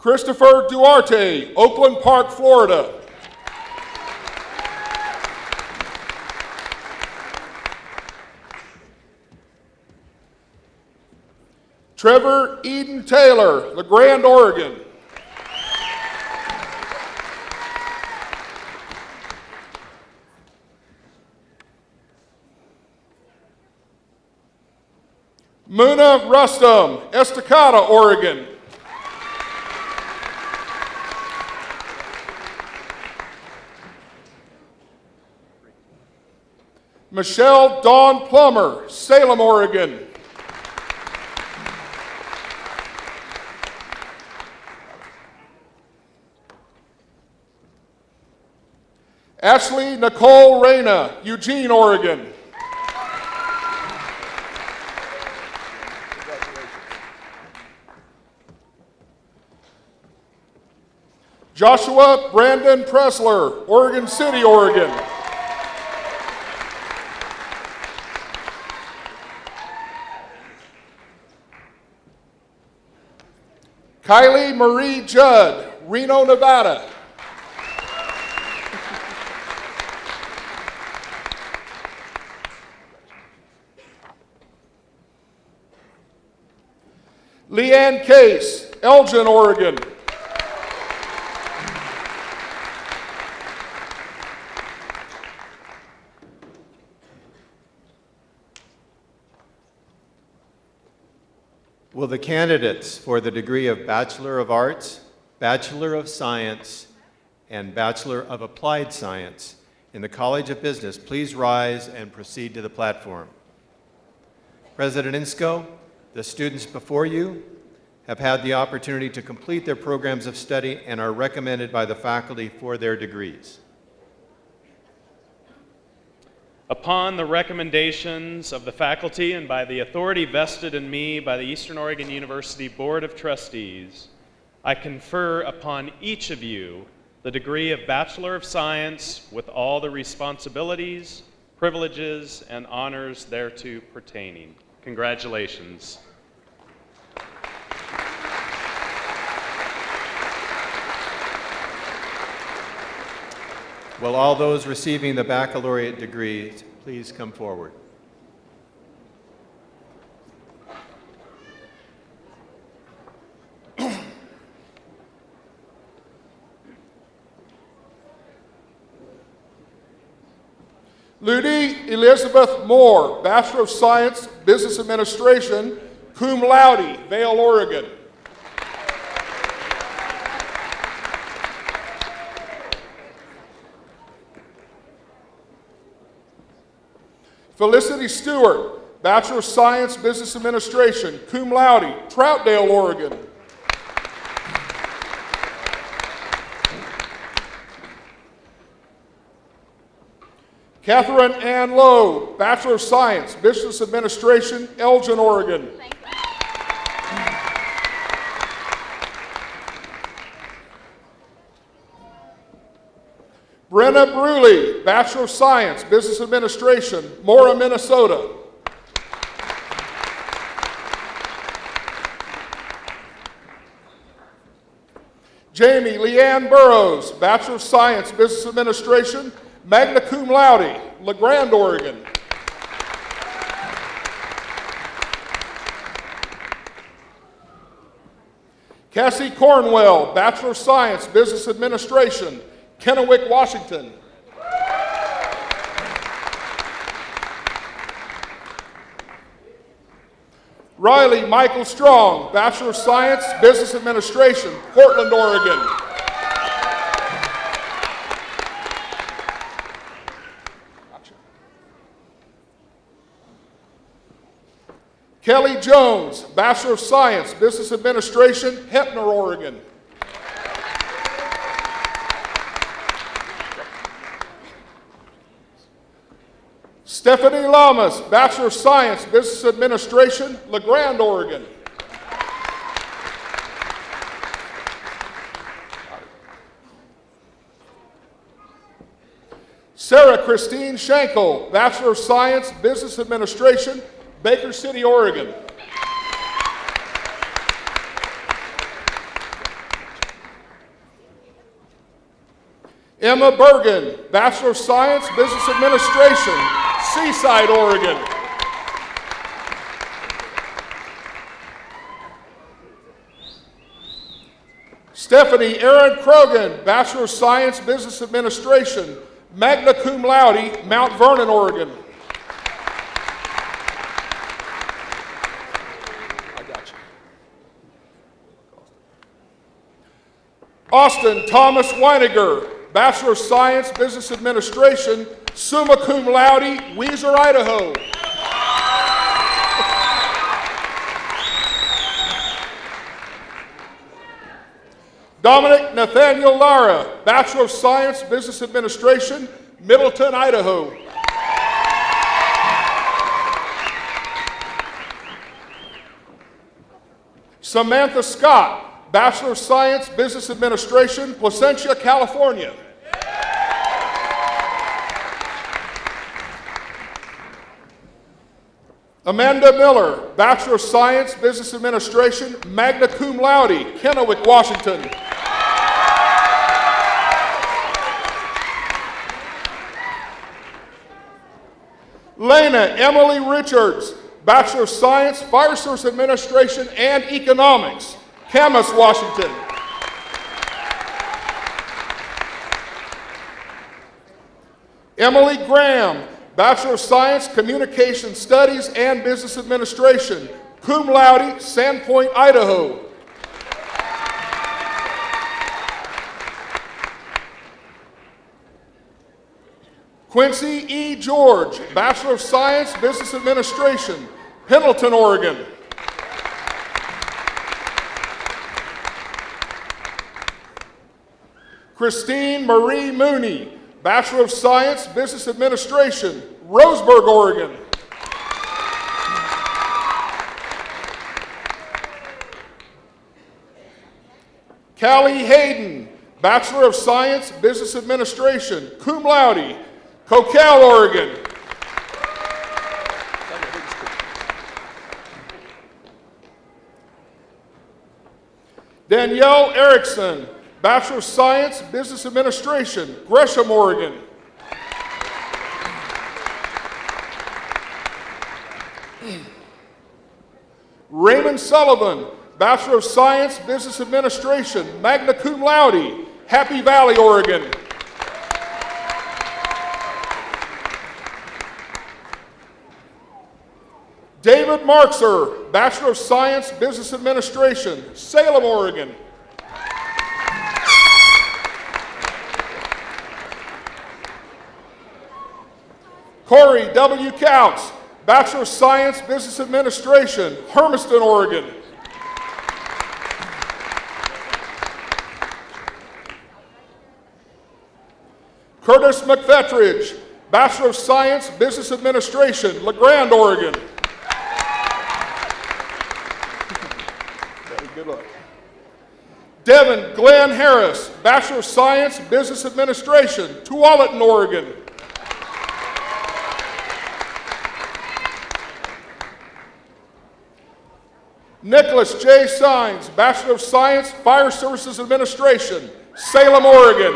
Christopher Duarte, Oakland Park, Florida. Trevor Eden Taylor, LeGrand, Oregon. Muna Rustum, Estacada, Oregon. Michelle Dawn Plummer, Salem, Oregon. Ashley Nicole Reyna, Eugene, Oregon. Joshua Brandon Pressler, Oregon City, Oregon. Kylie Marie Judd, Reno, Nevada. Leanne Case, Elgin, Oregon. Will the candidates for the degree of Bachelor of Arts, Bachelor of Science, and Bachelor of Applied Science in the College of Business please rise and proceed to the platform? President Insco, the students before you have had the opportunity to complete their programs of study and are recommended by the faculty for their degrees. Upon the recommendations of the faculty and by the authority vested in me by the Eastern Oregon University Board of Trustees, I confer upon each of you the degree of Bachelor of Science with all the responsibilities, privileges, and honors thereto pertaining. Congratulations. Will all those receiving the baccalaureate degrees please come forward? Ludi Elizabeth Moore, Bachelor of Science, Business Administration, cum laude, Vail, Oregon. Felicity Stewart, Bachelor of Science, Business Administration, cum laude, Troutdale, Oregon. Catherine Ann Lowe, Bachelor of Science, Business Administration, Elgin, Oregon. Brenna Bruley, Bachelor of Science, Business Administration, Mora, Minnesota. Jamie Leanne Burrows, Bachelor of Science, Business Administration, magna cum laude, LeGrand, Oregon. Cassie Cornwell, Bachelor of Science, Business Administration, Kennewick, Washington. Riley Michael Strong, Bachelor of Science, Business Administration, Portland, Oregon. Kelly Jones, Bachelor of Science, Business Administration, Heppner, Oregon. Stephanie Lamas, Bachelor of Science, Business Administration, LeGrand, Oregon. Sarah Christine Schenkel, Bachelor of Science, Business Administration, Baker City, Oregon. Emma Bergen, Bachelor of Science, Business Administration, Seaside, Oregon. Stephanie Erin Krogan, Bachelor of Science, Business Administration, magna cum laude, Mount Vernon, Oregon. Austin Thomas Weiniger, Bachelor of Science, Business Administration, summa cum laude, Weiser, Idaho. Dominic Nathaniel Lara, Bachelor of Science, Business Administration, Middleton, Idaho. Samantha Scott, Bachelor of Science, Business Administration, Placentia, California. Amanda Miller, Bachelor of Science, Business Administration, magna cum laude, Kennewick, Washington. Lena Emily Richards, Bachelor of Science, Fire Service Administration and Economics, Camas, Washington. Emily Graham, Bachelor of Science, Communication Studies and Business Administration, cum laude, Sandpoint, Idaho. Quincy E. George, Bachelor of Science, Business Administration, Pendleton, Oregon. Christine Marie Mooney, Bachelor of Science, Business Administration, Roseburg, Oregon. Callie Hayden, Bachelor of Science, Business Administration, cum laude, Coquel, Oregon. Danielle Erickson, Bachelor of Science, Business Administration, Gresham, Oregon. Raymond Sullivan, Bachelor of Science, Business Administration, magna cum laude, Happy Valley, Oregon. David Markser, Bachelor of Science, Business Administration, Salem, Oregon. Corey W. Couts, Bachelor of Science, Business Administration, Hermiston, Oregon. Curtis McFetridge, Bachelor of Science, Business Administration, LeGrand, Oregon. Good luck. Devin Glenn Harris, Bachelor of Science, Business Administration, Tualatin, Oregon. Nicholas J. Sines, Bachelor of Science, Fire Services Administration, Salem, Oregon.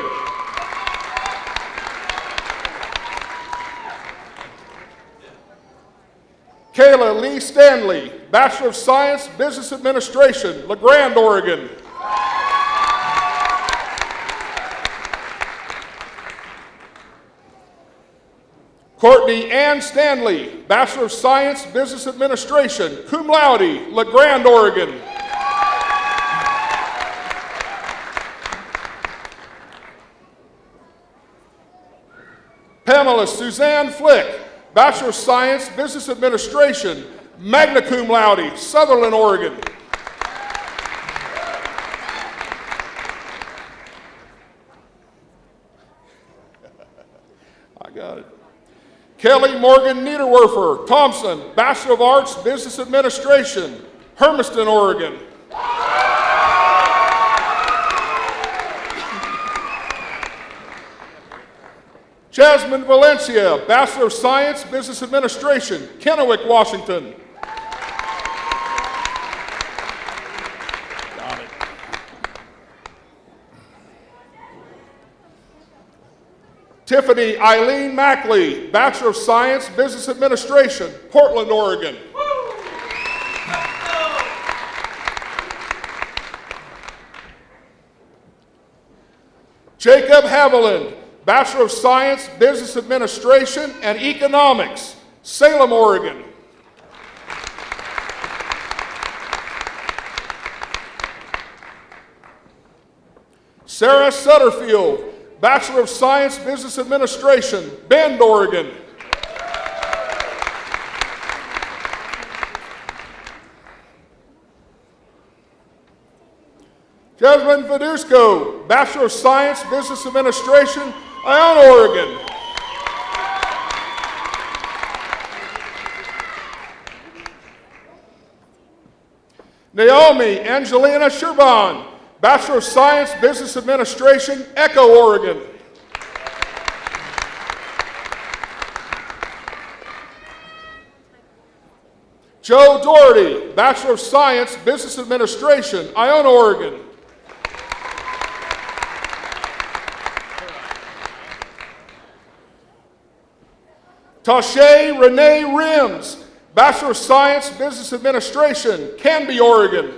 Kayla Lee Stanley, Bachelor of Science, Business Administration, LeGrand, Oregon. Courtney Ann Stanley, Bachelor of Science, Business Administration, cum laude, LeGrand, Oregon. Pamela Suzanne Flick, Bachelor of Science, Business Administration, magna cum laude, Sutherland, Oregon. I got it. Kelly Morgan Niederwerfer, Thompson, Bachelor of Arts, Business Administration, Hermiston, Oregon. Jasmine Valencia, Bachelor of Science, Business Administration, Kennewick, Washington. Got it. Tiffany Eileen Mackley, Bachelor of Science, Business Administration, Portland, Oregon. Jacob Haviland, Bachelor of Science, Business Administration and Economics, Salem, Oregon. Sarah Sutterfield, Bachelor of Science, Business Administration, Bend, Oregon. Jasmine Vidusco, Bachelor of Science, Business Administration, Iona, Oregon. Naomi Angelina Sherban, Bachelor of Science, Business Administration, Echo, Oregon. Joe Doherty, Bachelor of Science, Business Administration, Iona, Oregon. Tashay Renee Rims, Bachelor of Science, Business Administration, Canby, Oregon.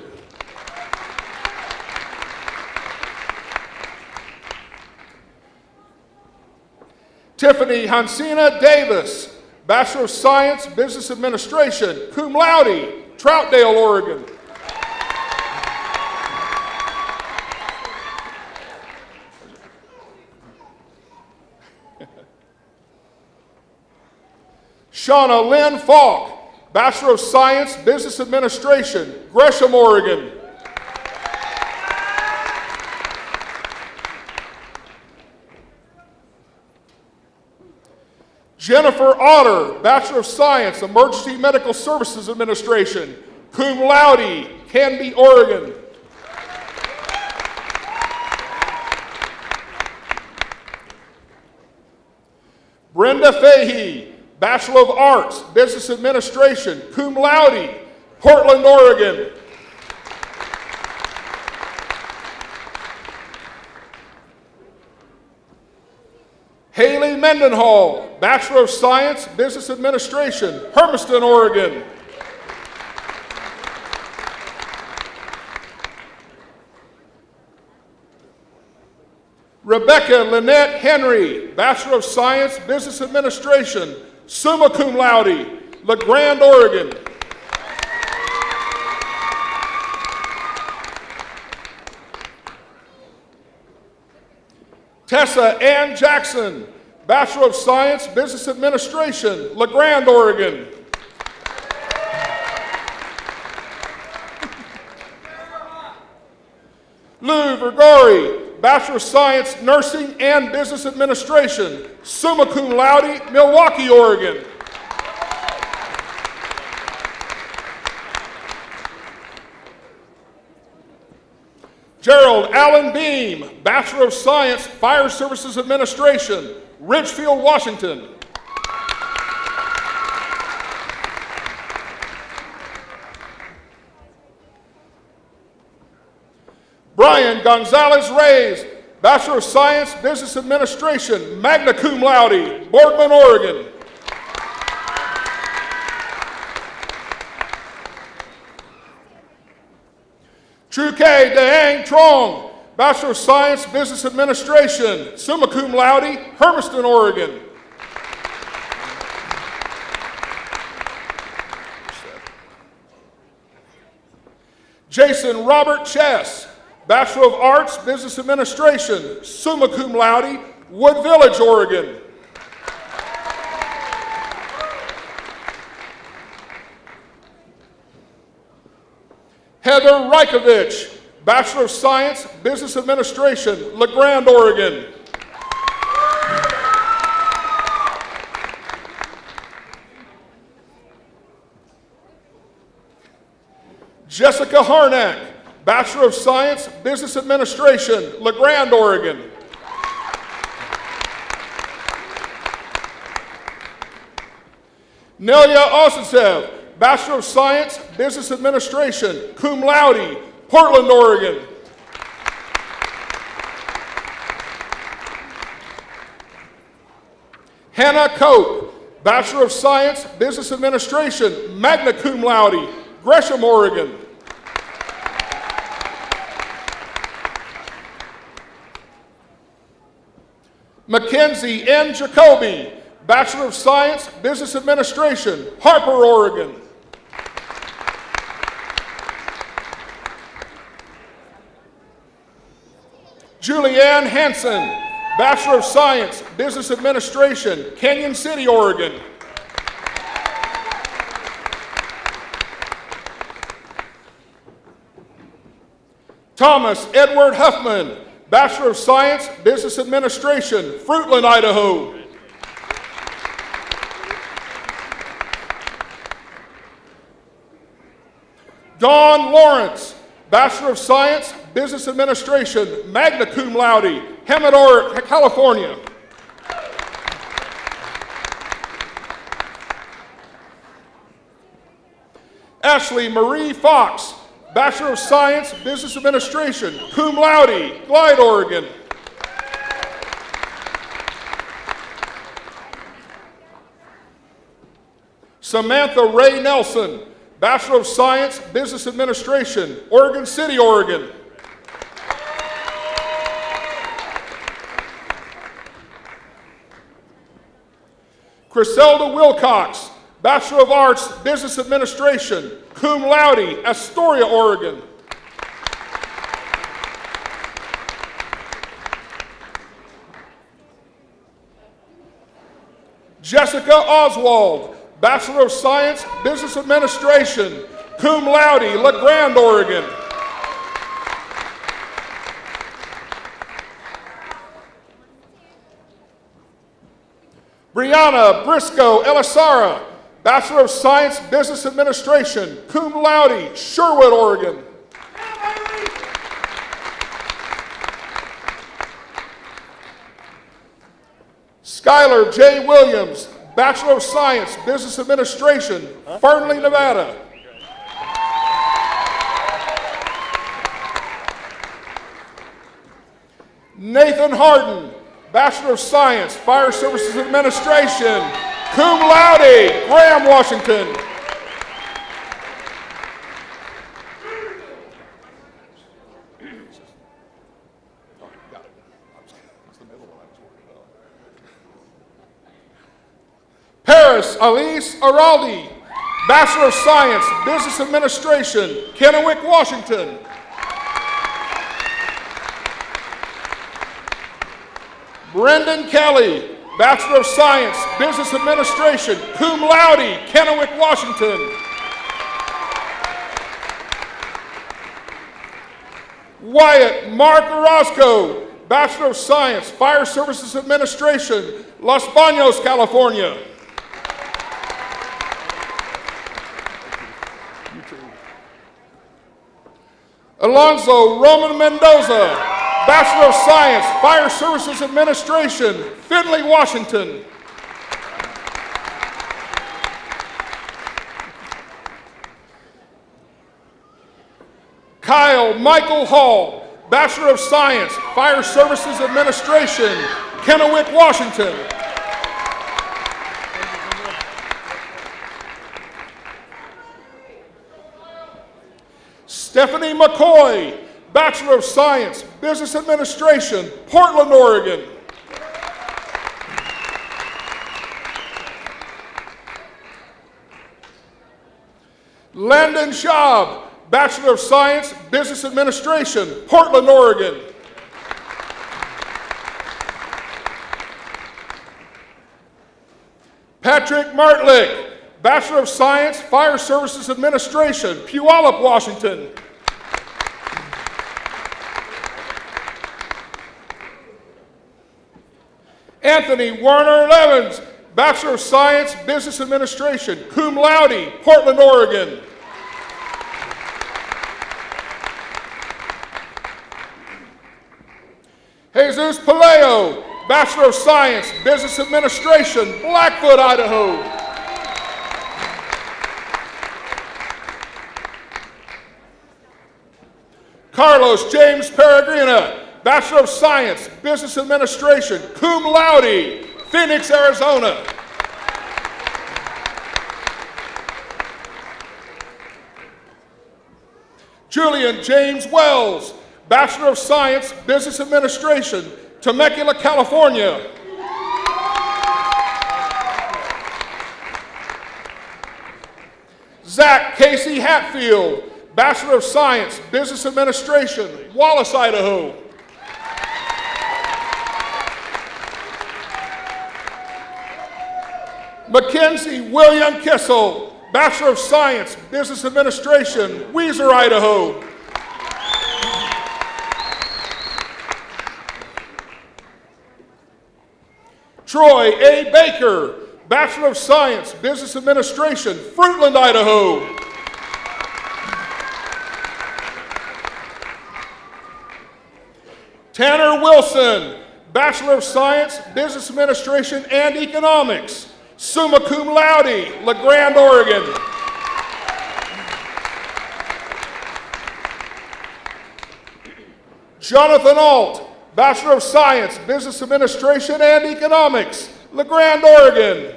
Tiffany Hansina Davis, Bachelor of Science, Business Administration, cum laude, Troutdale, Oregon. Shauna Lynn Falk, Bachelor of Science, Business Administration, Gresham, Oregon. Jennifer Otter, Bachelor of Science, Emergency Medical Services Administration, cum laude, Canby, Oregon. Brenda Fahey, Bachelor of Arts, Business Administration, cum laude, Portland, Oregon. Haley Mendenhall, Bachelor of Science, Business Administration, Hermiston, Oregon. Rebecca Lynette Henry, Bachelor of Science, Business Administration, summa cum laude, LeGrand, Oregon. Tessa Ann Jackson, Bachelor of Science, Business Administration, LeGrand, Oregon. Lou Vergori, Bachelor of Science, Nursing and Business Administration, summa cum laude, Milwaukee, Oregon. Gerald Allen Beam, Bachelor of Science, Fire Services Administration, Ridgefield, Washington. Brian Gonzalez Reyes, Bachelor of Science, Business Administration, magna cum laude, Boardman, Oregon. Truke Deang Trong, Bachelor of Science, Business Administration, summa cum laude, Hermiston, Oregon. Jason Robert Chess, Bachelor of Arts, Business Administration, summa cum laude, Wood Village, Oregon. Heather Reikovich, Bachelor of Science, Business Administration, La Grande, Oregon. Jessica Harnack, Bachelor of Science, Business Administration, La Grande, Oregon. Nelia Ositsev, Bachelor of Science, Business Administration, cum laude, Portland, Oregon. Hannah Cope, Bachelor of Science, Business Administration, magna cum laude, Gresham, Oregon. Mackenzie N. Jacoby, Bachelor of Science, Business Administration, Harper, Oregon. Julianne Hansen, Bachelor of Science, Business Administration, Canyon City, Oregon. Thomas Edward Huffman, Bachelor of Science, Business Administration, Fruitland, Idaho. Dawn Lawrence, Bachelor of Science, Business Administration, magna cum laude, Hemador, California. Ashley Marie Fox, Bachelor of Science, Business Administration, cum laude, Glide, Oregon. Samantha Ray Nelson, Bachelor of Science, Business Administration, Oregon City, Oregon. Criselda Wilcox, Bachelor of Arts, Business Administration, cum laude, Astoria, Oregon. Jessica Oswald, Bachelor of Science, Business Administration, cum laude, La Grande, Oregon. Brianna Briscoe Elisara, Bachelor of Science, Business Administration, cum laude, Sherwood, Oregon. Skylar J. Williams, Bachelor of Science, Business Administration, Fernley, Nevada. Nathan Harden, Bachelor of Science, Fire Services Administration, cum laude, Graham, Washington. Paris Elise Araldi, Bachelor of Science, Business Administration, Kennewick, Washington. Brendan Kelly, Bachelor of Science, Business Administration, cum laude, Kennewick, Washington. Wyatt Mark Orozco, Bachelor of Science, Fire Services Administration, Los Banos, California. Alonzo Roman Mendoza, Bachelor of Science, Fire Services Administration, Findlay, Washington. Kyle Michael Hall, Bachelor of Science, Fire Services Administration, Kennewick, Washington. Stephanie McCoy, Bachelor of Science, Business Administration, Portland, Oregon. Landon Schaub, Bachelor of Science, Business Administration, Portland, Oregon. Patrick Martlick, Bachelor of Science, Fire Services Administration, Puyallup, Washington. Anthony Warner Levens, Bachelor of Science, Business Administration, cum laude, Portland, Oregon. Jesus Paleo, Bachelor of Science, Business Administration, Blackfoot, Idaho. Carlos James Peregrina, Bachelor of Science, Business Administration, cum laude, Phoenix, Arizona. Julian James Wells, Bachelor of Science, Business Administration, Temecula, California. Zach Casey Hatfield, Bachelor of Science, Business Administration, Wallace, Idaho. Mackenzie William Kissel, Bachelor of Science, Business Administration, Weiser, Idaho. Troy A. Baker, Bachelor of Science, Business Administration, Fruitland, Idaho. Tanner Wilson, Bachelor of Science, Business Administration and Economics, summa cum laude, La Grande, Oregon. Jonathan Alt, Bachelor of Science, Business Administration and Economics, La Grande, Oregon.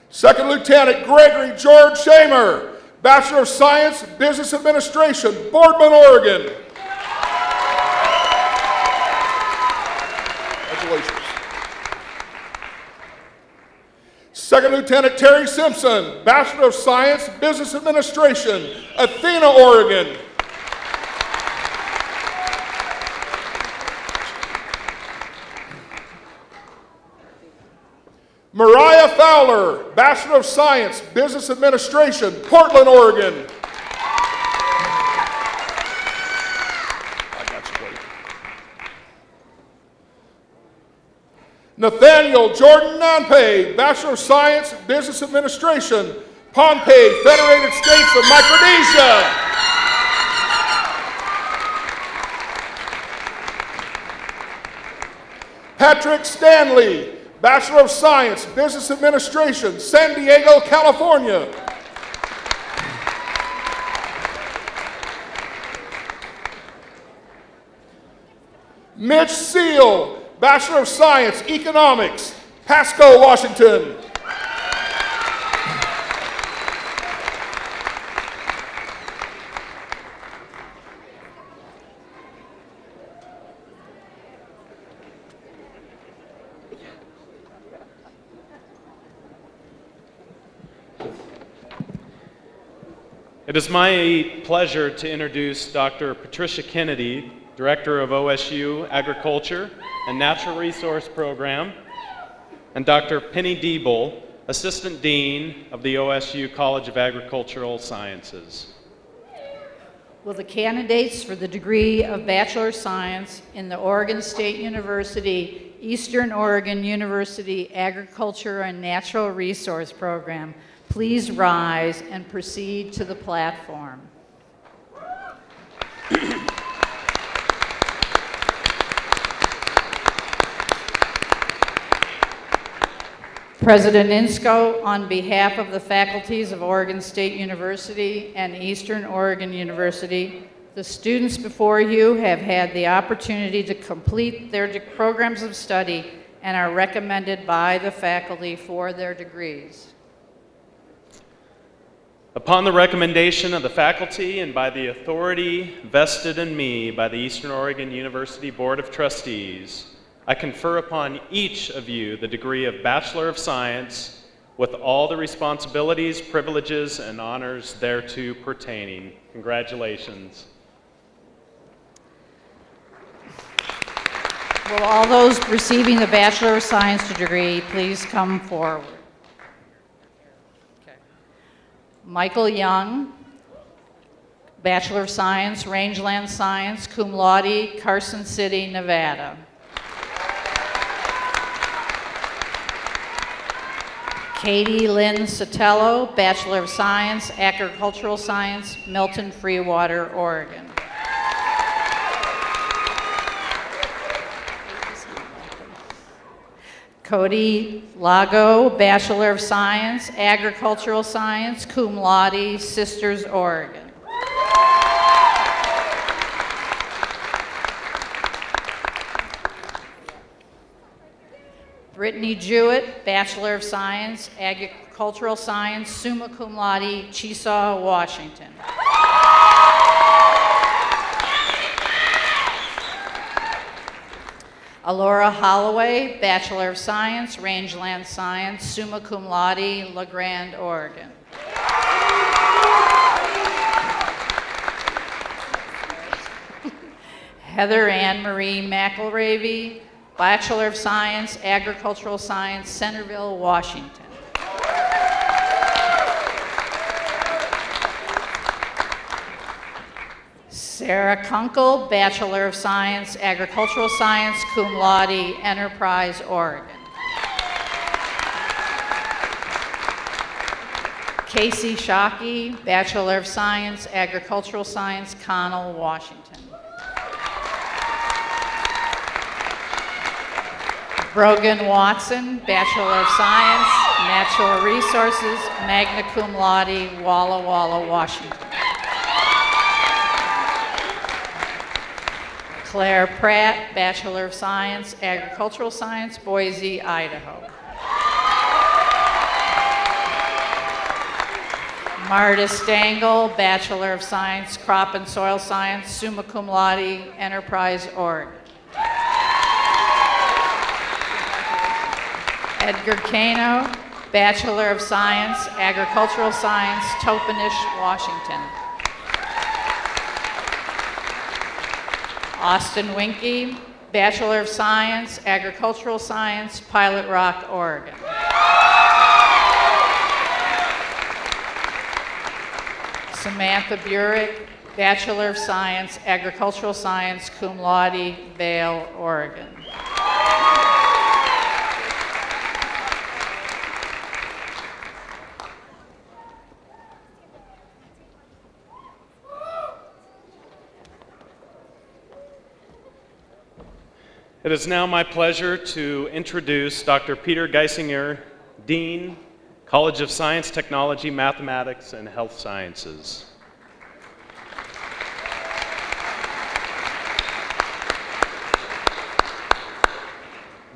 Second Lieutenant Gregory George Shamer, Bachelor of Science, Business Administration, Boardman, Oregon. Congratulations. Second Lieutenant Terry Simpson, Bachelor of Science, Business Administration, Athena, Oregon. Mariah Fowler, Bachelor of Science, Business Administration, Portland, Oregon. Nathaniel Jordan Nanpay, Bachelor of Science, Business Administration, Pohnpei, Federated States of Micronesia. Patrick Stanley, Bachelor of Science, Business Administration, San Diego, California. Mitch Seal, Bachelor of Science, Economics, Pasco, Washington. It is my pleasure to introduce Dr. Patricia Kennedy, Director of OSU Agriculture and Natural Resource Program, and Dr. Penny Diebel, Assistant Dean of the OSU College of Agricultural Sciences. Will the candidates for the degree of Bachelor of Science in the Oregon State University, Eastern Oregon University Agriculture and Natural Resource Program please rise and proceed to the platform? President Insco, on behalf of the faculties of Oregon State University and Eastern Oregon University, the students before you have had the opportunity to complete their programs of study and are recommended by the faculty for their degrees. Upon the recommendation of the faculty and by the authority vested in me by the Eastern Oregon University Board of Trustees, I confer upon each of you the degree of Bachelor of Science with all the responsibilities, privileges, and honors thereto pertaining. Congratulations. Will all those receiving the Bachelor of Science degree please come forward? Okay. Michael Young, Bachelor of Science, Rangeland Science, cum laude, Carson City, Nevada. Katie Lynn Sotelo, Bachelor of Science, Agricultural Science, Milton Freewater, Oregon. Cody Lago, Bachelor of Science, Agricultural Science, cum laude, Sisters, Oregon. Brittany Jewett, Bachelor of Science, Agricultural Science, summa cum laude, Chickasaw, Washington. Alora Holloway, Bachelor of Science, Rangeland Science, summa cum laude, La Grande, Oregon. Heather Ann Marie McElravy, Bachelor of Science, Agricultural Science, Centerville, Washington. Sarah Kunkel, Bachelor of Science, Agricultural Science, cum laude, Enterprise, Oregon. Casey Shockey, Bachelor of Science, Agricultural Science, Connell, Washington. Brogan Watson, Bachelor of Science, Natural Resources, magna cum laude, Walla Walla, Washington. Claire Pratt, Bachelor of Science, Agricultural Science, Boise, Idaho. Marta Stengel, Bachelor of Science, Crop and Soil Science, summa cum laude, Enterprise, Oregon. Edgar Cano, Bachelor of Science, Agricultural Science, Toppenish, Washington. Austin Winke, Bachelor of Science, Agricultural Science, Pilot Rock, Oregon. Samantha Burek, Bachelor of Science, Agricultural Science, cum laude, Vail, Oregon. It is now my pleasure to introduce Dr. Peter Geisinger, Dean, College of Science, Technology, Mathematics, and Health Sciences.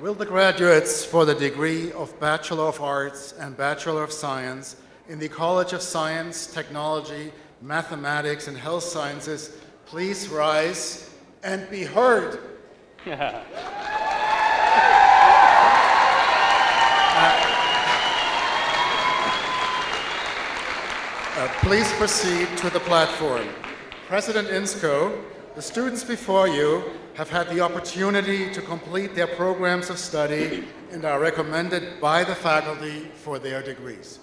Will the graduates for the degree of Bachelor of Arts and Bachelor of Science in the College of Science, Technology, Mathematics, and Health Sciences please rise and be heard? Please proceed to the platform. President Insco, the students before you have had the opportunity to complete their programs of study and are recommended by the faculty for their degrees.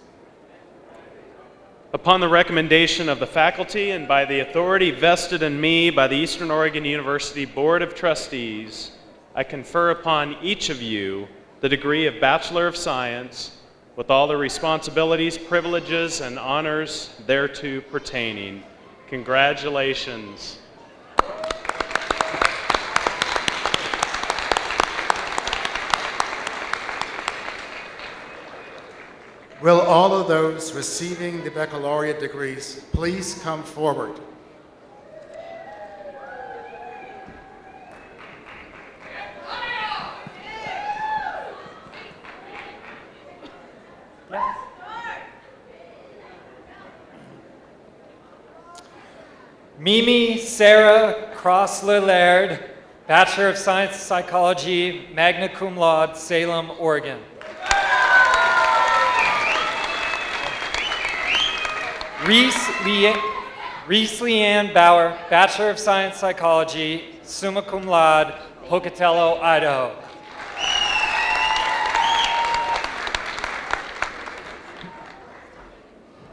Upon the recommendation of the faculty and by the authority vested in me by the Eastern Oregon University Board of Trustees, I confer upon each of you the degree of Bachelor of Science with all the responsibilities, privileges, and honors thereto pertaining. Congratulations. Will all of those receiving the baccalaureate degrees please come forward? Mimi Sarah Cross-Lillard, Bachelor of Science in Psychology, magna cum laude, Salem, Oregon. Reese Leanne Bauer, Bachelor of Science Psychology, summa cum laude, Pocatello, Idaho.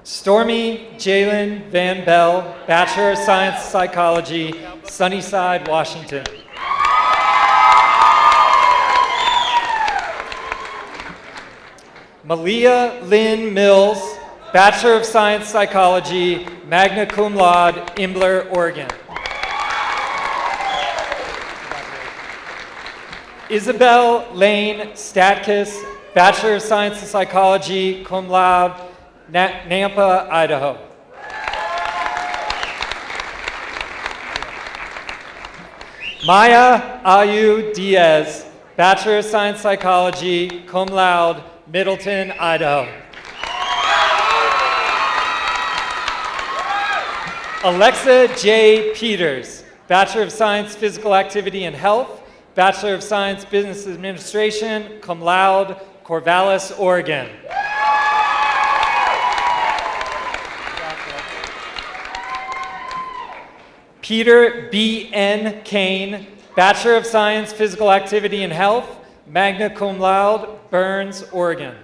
Stormy Jalen Van Bell, Bachelor of Science Psychology, Sunnyside, Washington. Malia Lynn Mills, Bachelor of Science Psychology, magna cum laude, Imbler, Oregon. Isabel Lane Statkus, Bachelor of Science in Psychology, cum laude, Nampa, Idaho. Maya Ayu Diaz, Bachelor of Science Psychology, cum laude, Middleton, Idaho. Alexa J. Peters, Bachelor of Science Physical Activity and Health, Bachelor of Science Business Administration, cum laude, Corvallis, Oregon. Peter B. N. Kane, Bachelor of Science Physical Activity and Health, magna cum laude, Burns, Oregon.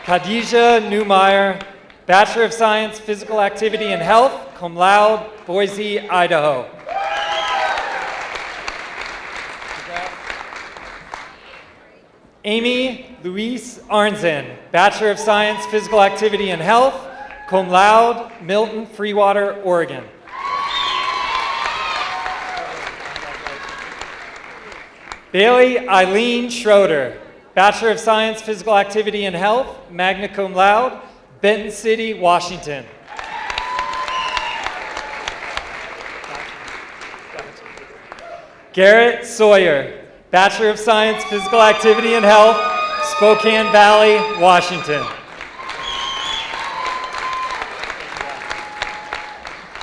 Khadijah Newmeyer, Bachelor of Science Physical Activity and Health, cum laude, Boise, Idaho. Amy Louise Arnzen, Bachelor of Science Physical Activity and Health, cum laude, Milton, Freewater, Oregon. Bailey Eileen Schroeder, Bachelor of Science Physical Activity and Health, magna cum laude, Benton City, Washington. Garrett Sawyer, Bachelor of Science Physical Activity and Health, Spokane Valley, Washington.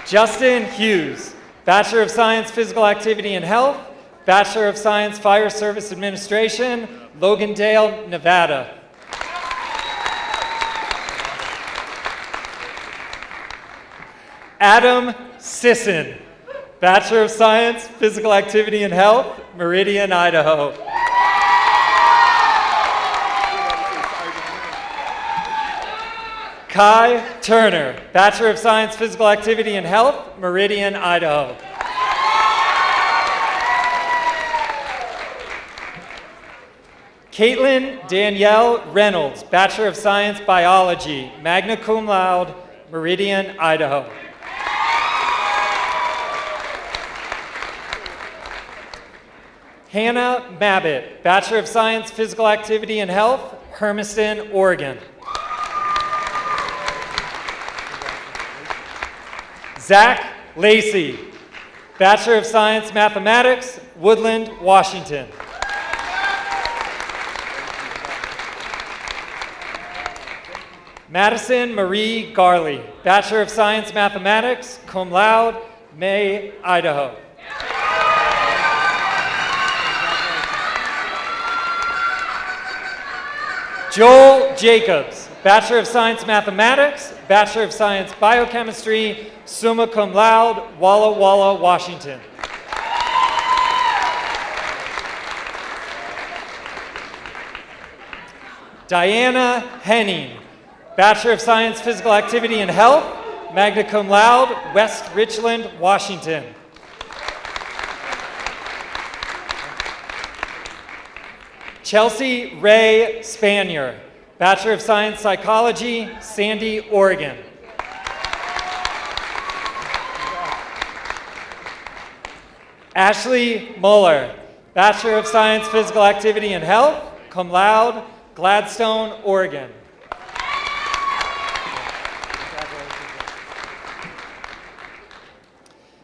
Justin Hughes, Bachelor of Science Physical Activity and Health, Bachelor of Science Fire Service Administration, Logandale, Nevada. Adam Sisson, Bachelor of Science Physical Activity and Health, Meridian, Idaho. Kai Turner, Bachelor of Science Physical Activity and Health, Meridian, Idaho. Caitlin Danielle Reynolds, Bachelor of Science Biology, magna cum laude, Meridian, Idaho. Hannah Mabbitt, Bachelor of Science Physical Activity and Health, Hermiston, Oregon. Zach Lacey, Bachelor of Science Mathematics, Woodland, Washington. Madison Marie Garley, Bachelor of Science Mathematics, cum laude, May, Idaho. Joel Jacobs, Bachelor of Science Mathematics, Bachelor of Science Biochemistry, summa cum laude, Walla Walla, Washington. Diana Henning, Bachelor of Science Physical Activity and Health, magna cum laude, West Richland, Washington. Chelsea Ray Spanier, Bachelor of Science Psychology, Sandy, Oregon. Ashley Muller, Bachelor of Science, Physical Activity and Health, cum laude, Gladstone, Oregon.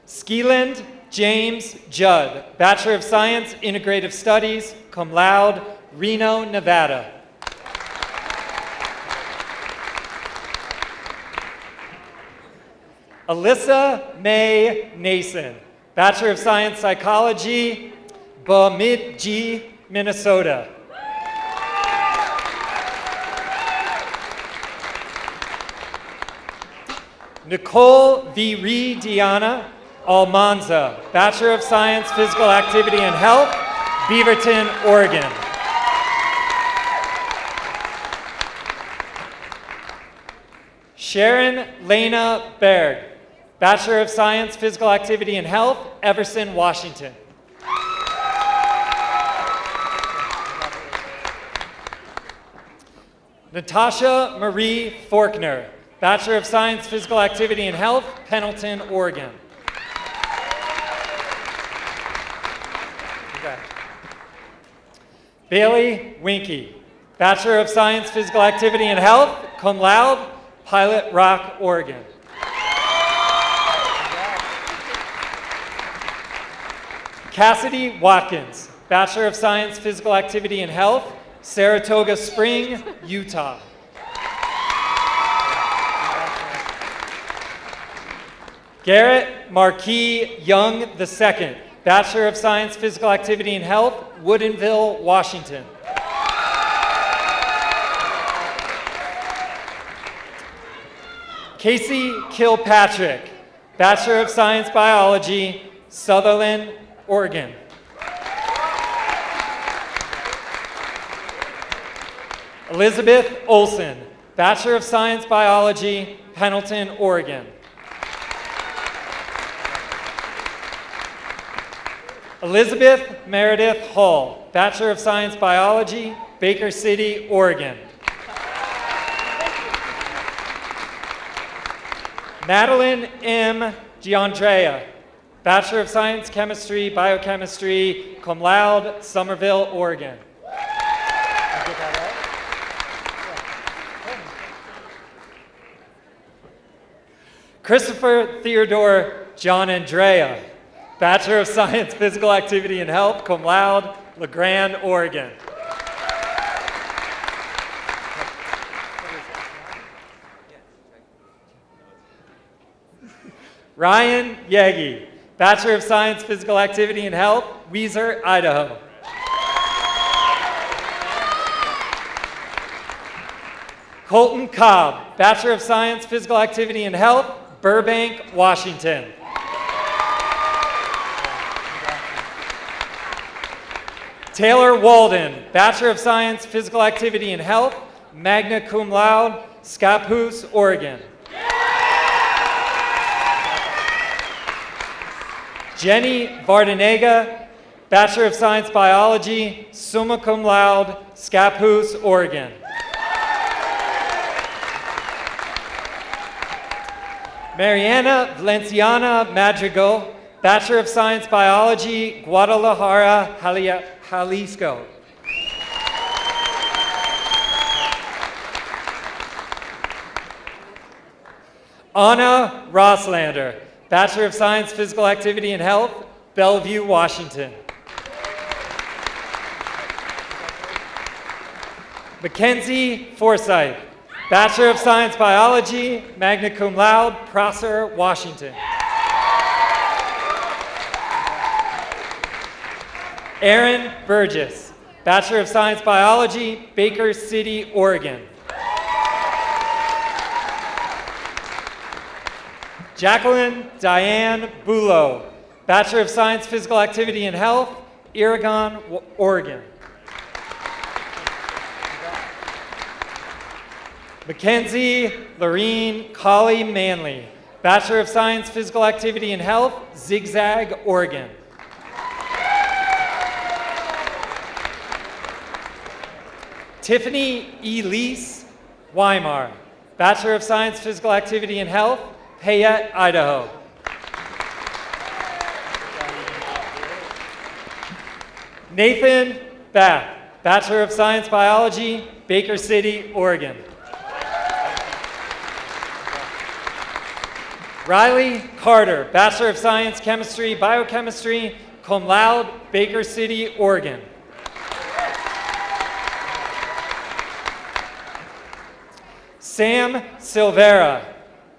Skeeland James Judd, Bachelor of Science, Integrative Studies, cum laude, Reno, Nevada. Alyssa Mae Nason, Bachelor of Science, Psychology, Bemidji, Minnesota. Nicole Viridiana Almanza, Bachelor of Science, Physical Activity and Health, Beaverton, Oregon. Sharon Lena Berg, Bachelor of Science, Physical Activity and Health, Everson, Washington. Natasha Marie Forkner, Bachelor of Science, Physical Activity and Health, Pendleton, Oregon. Okay. Bailey Winky, Bachelor of Science, Physical Activity and Health, cum laude, Pilot Rock, Oregon. Cassidy Watkins, Bachelor of Science, Physical Activity and Health, Saratoga Spring, Utah. Garrett Marquis Young II, Bachelor of Science, Physical Activity and Health, Woodinville, Washington. Casey Kilpatrick, Bachelor of Science, Biology, Sutherland, Oregon. Elizabeth Olson, Bachelor of Science, Biology, Pendleton, Oregon. Elizabeth Meredith Hall, Bachelor of Science, Biology, Baker City, Oregon. Madeline M. Giandrea, Bachelor of Science, Chemistry, Biochemistry, cum laude, Somerville, Oregon. Christopher Theodore John Andrea, Bachelor of Science, Physical Activity and Health, cum laude, LeGrand, Oregon. Ryan Yagi, Bachelor of Science, Physical Activity and Health, Weiser, Idaho. Colton Cobb, Bachelor of Science, Physical Activity and Health, Burbank, Washington. Taylor Walden, Bachelor of Science, Physical Activity and Health, magna cum laude, Scappoose, Oregon. Jenny Vardanega, Bachelor of Science, Biology, summa cum laude, Scappoose, Oregon. Mariana Valenciana Madrigal, Bachelor of Science, Biology, Guadalajara, Jalisco. Anna Rosslander, Bachelor of Science, Physical Activity and Health, Bellevue, Washington. Mackenzie Forsyth, Bachelor of Science, Biology, magna cum laude, Prosser, Washington. Aaron Burgess, Bachelor of Science, Biology, Baker City, Oregon. Jacqueline Diane Bulow, Bachelor of Science, Physical Activity and Health, Oregon, Oregon. Mackenzie Lorene Colley Manley, Bachelor of Science, Physical Activity and Health, Zigzag, Oregon. Tiffany Elise Weimar, Bachelor of Science, Physical Activity and Health, Payette, Idaho. Nathan Bath, Bachelor of Science Biology, Baker City, Oregon. Riley Carter, Bachelor of Science Chemistry, Biochemistry, cum laude, Baker City, Oregon. Sam Silvera,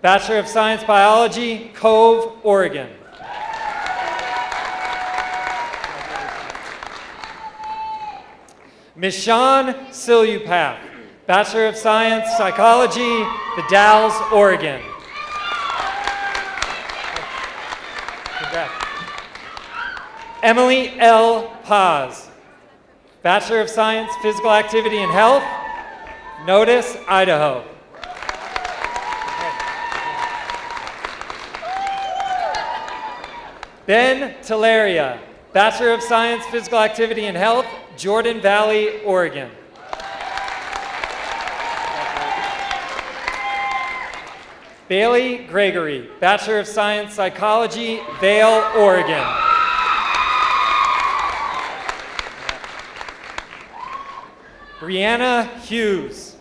Bachelor of Science Biology, Cove, Oregon. Mishan Silupath, Bachelor of Science Psychology, The Dalles, Oregon. Congrats. Emily L. Paz, Bachelor of Science Physical Activity and Health, Notice, Idaho. Ben Teleria, Bachelor of Science Physical Activity and Health, Jordan Valley, Oregon. Bailey Gregory, Bachelor of Science Psychology, Vail, Oregon. Brianna Hughes,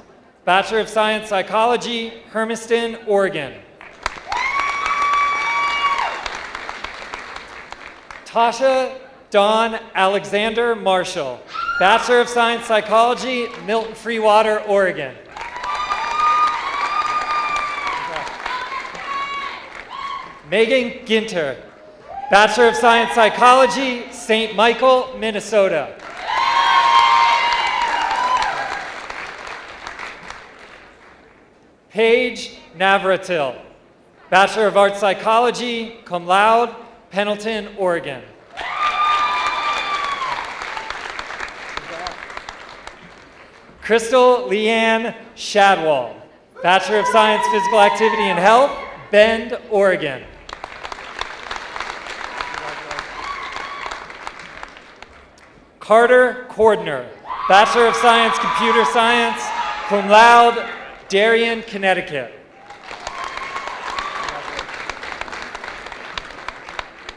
Bachelor of Science Psychology, Hermiston, Oregon. Tasha Dawn Alexander Marshall, Bachelor of Science Psychology, Milton Freewater, Oregon. Megan Ginter, Bachelor of Science Psychology, St. Michael, Minnesota. Paige Navratil, Bachelor of Arts Psychology, cum laude, Pendleton, Oregon. Crystal Leanne Shadwell, Bachelor of Science Physical Activity and Health, Bend, Oregon. Carter Cordner, Bachelor of Science Computer Science, cum laude, Darien, Connecticut.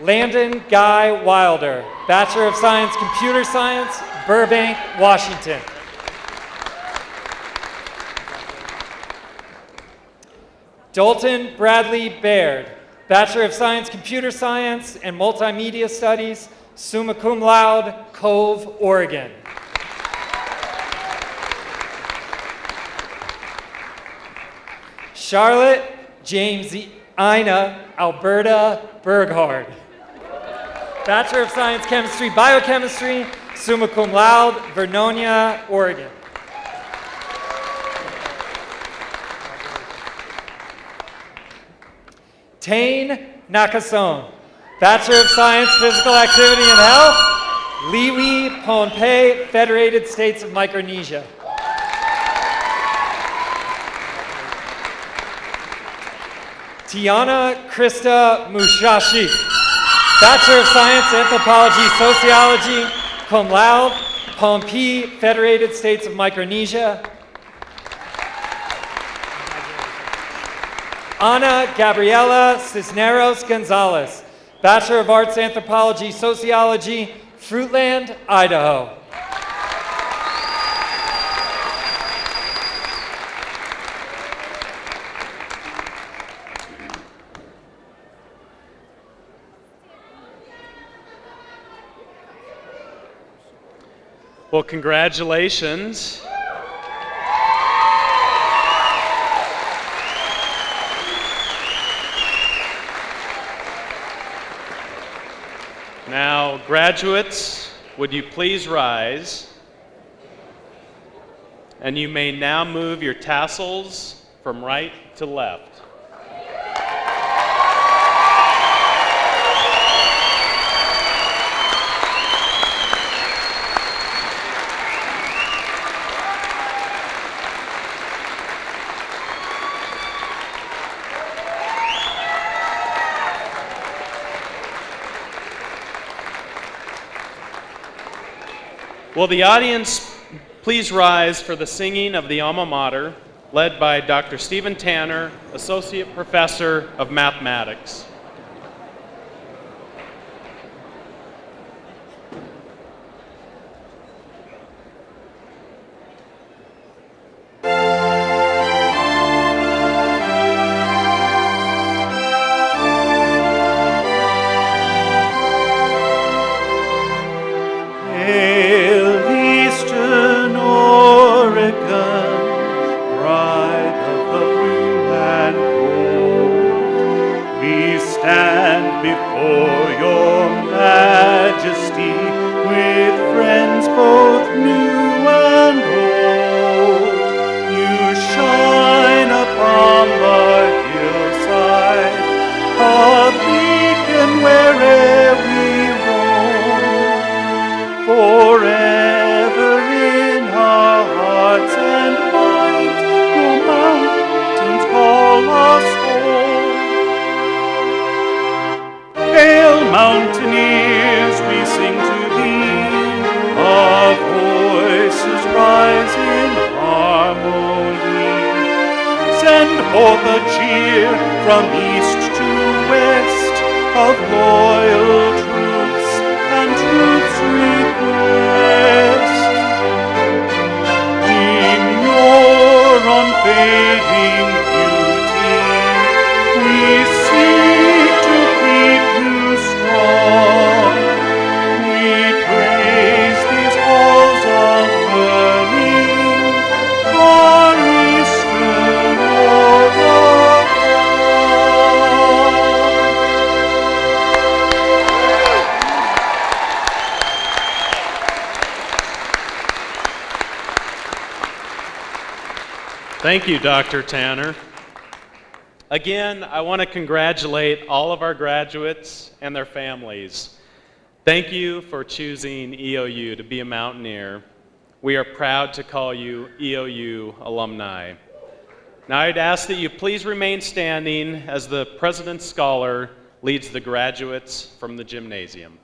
Landon Guy Wilder, Bachelor of Science Computer Science, Burbank, Washington. Dalton Bradley Baird, Bachelor of Science Computer Science and Multimedia Studies, summa cum laude, Cove, Oregon. Charlotte James Ina Alberta Bergaard, Bachelor of Science Chemistry, Biochemistry, summa cum laude, Vernonia, Oregon. Tane Nakasone, Bachelor of Science Physical Activity and Health, Liwi Pohnpei, Federated States of Micronesia. Tiana Krista Mushashi, Bachelor of Science Anthropology Sociology, cum laude, Pohnpei, Federated States of Micronesia. Ana Gabriela Cisneros Gonzalez, Bachelor of Arts Anthropology Sociology, Fruitland, Idaho. Well, congratulations. Now, graduates, would you please rise? And you may now move your tassels from right to left. Will the audience please rise for the singing of the Alma Mater, led by Dr. Stephen Tanner, Associate Professor of Mathematics. before your majesty, with friends both new and old. You shine upon the hillside, a beacon where'er we roam. Forever in our hearts and minds, your mountains call us home. Hail, mountaineers, we sing to thee, our voices rise in harmony. Send forth a cheer from east to west of loyal troops and troops' request. In your unfading beauty, we seek to keep you strong. We praise these halls of learning, our Eastern Oregon. Thank you, Dr. Tanner. Again, I want to congratulate all of our graduates and their families. Thank you for choosing EOU to be a Mountaineer. We are proud to call you EOU alumni. Now I'd ask that you please remain standing as the President's Scholar leads the graduates from the gymnasium.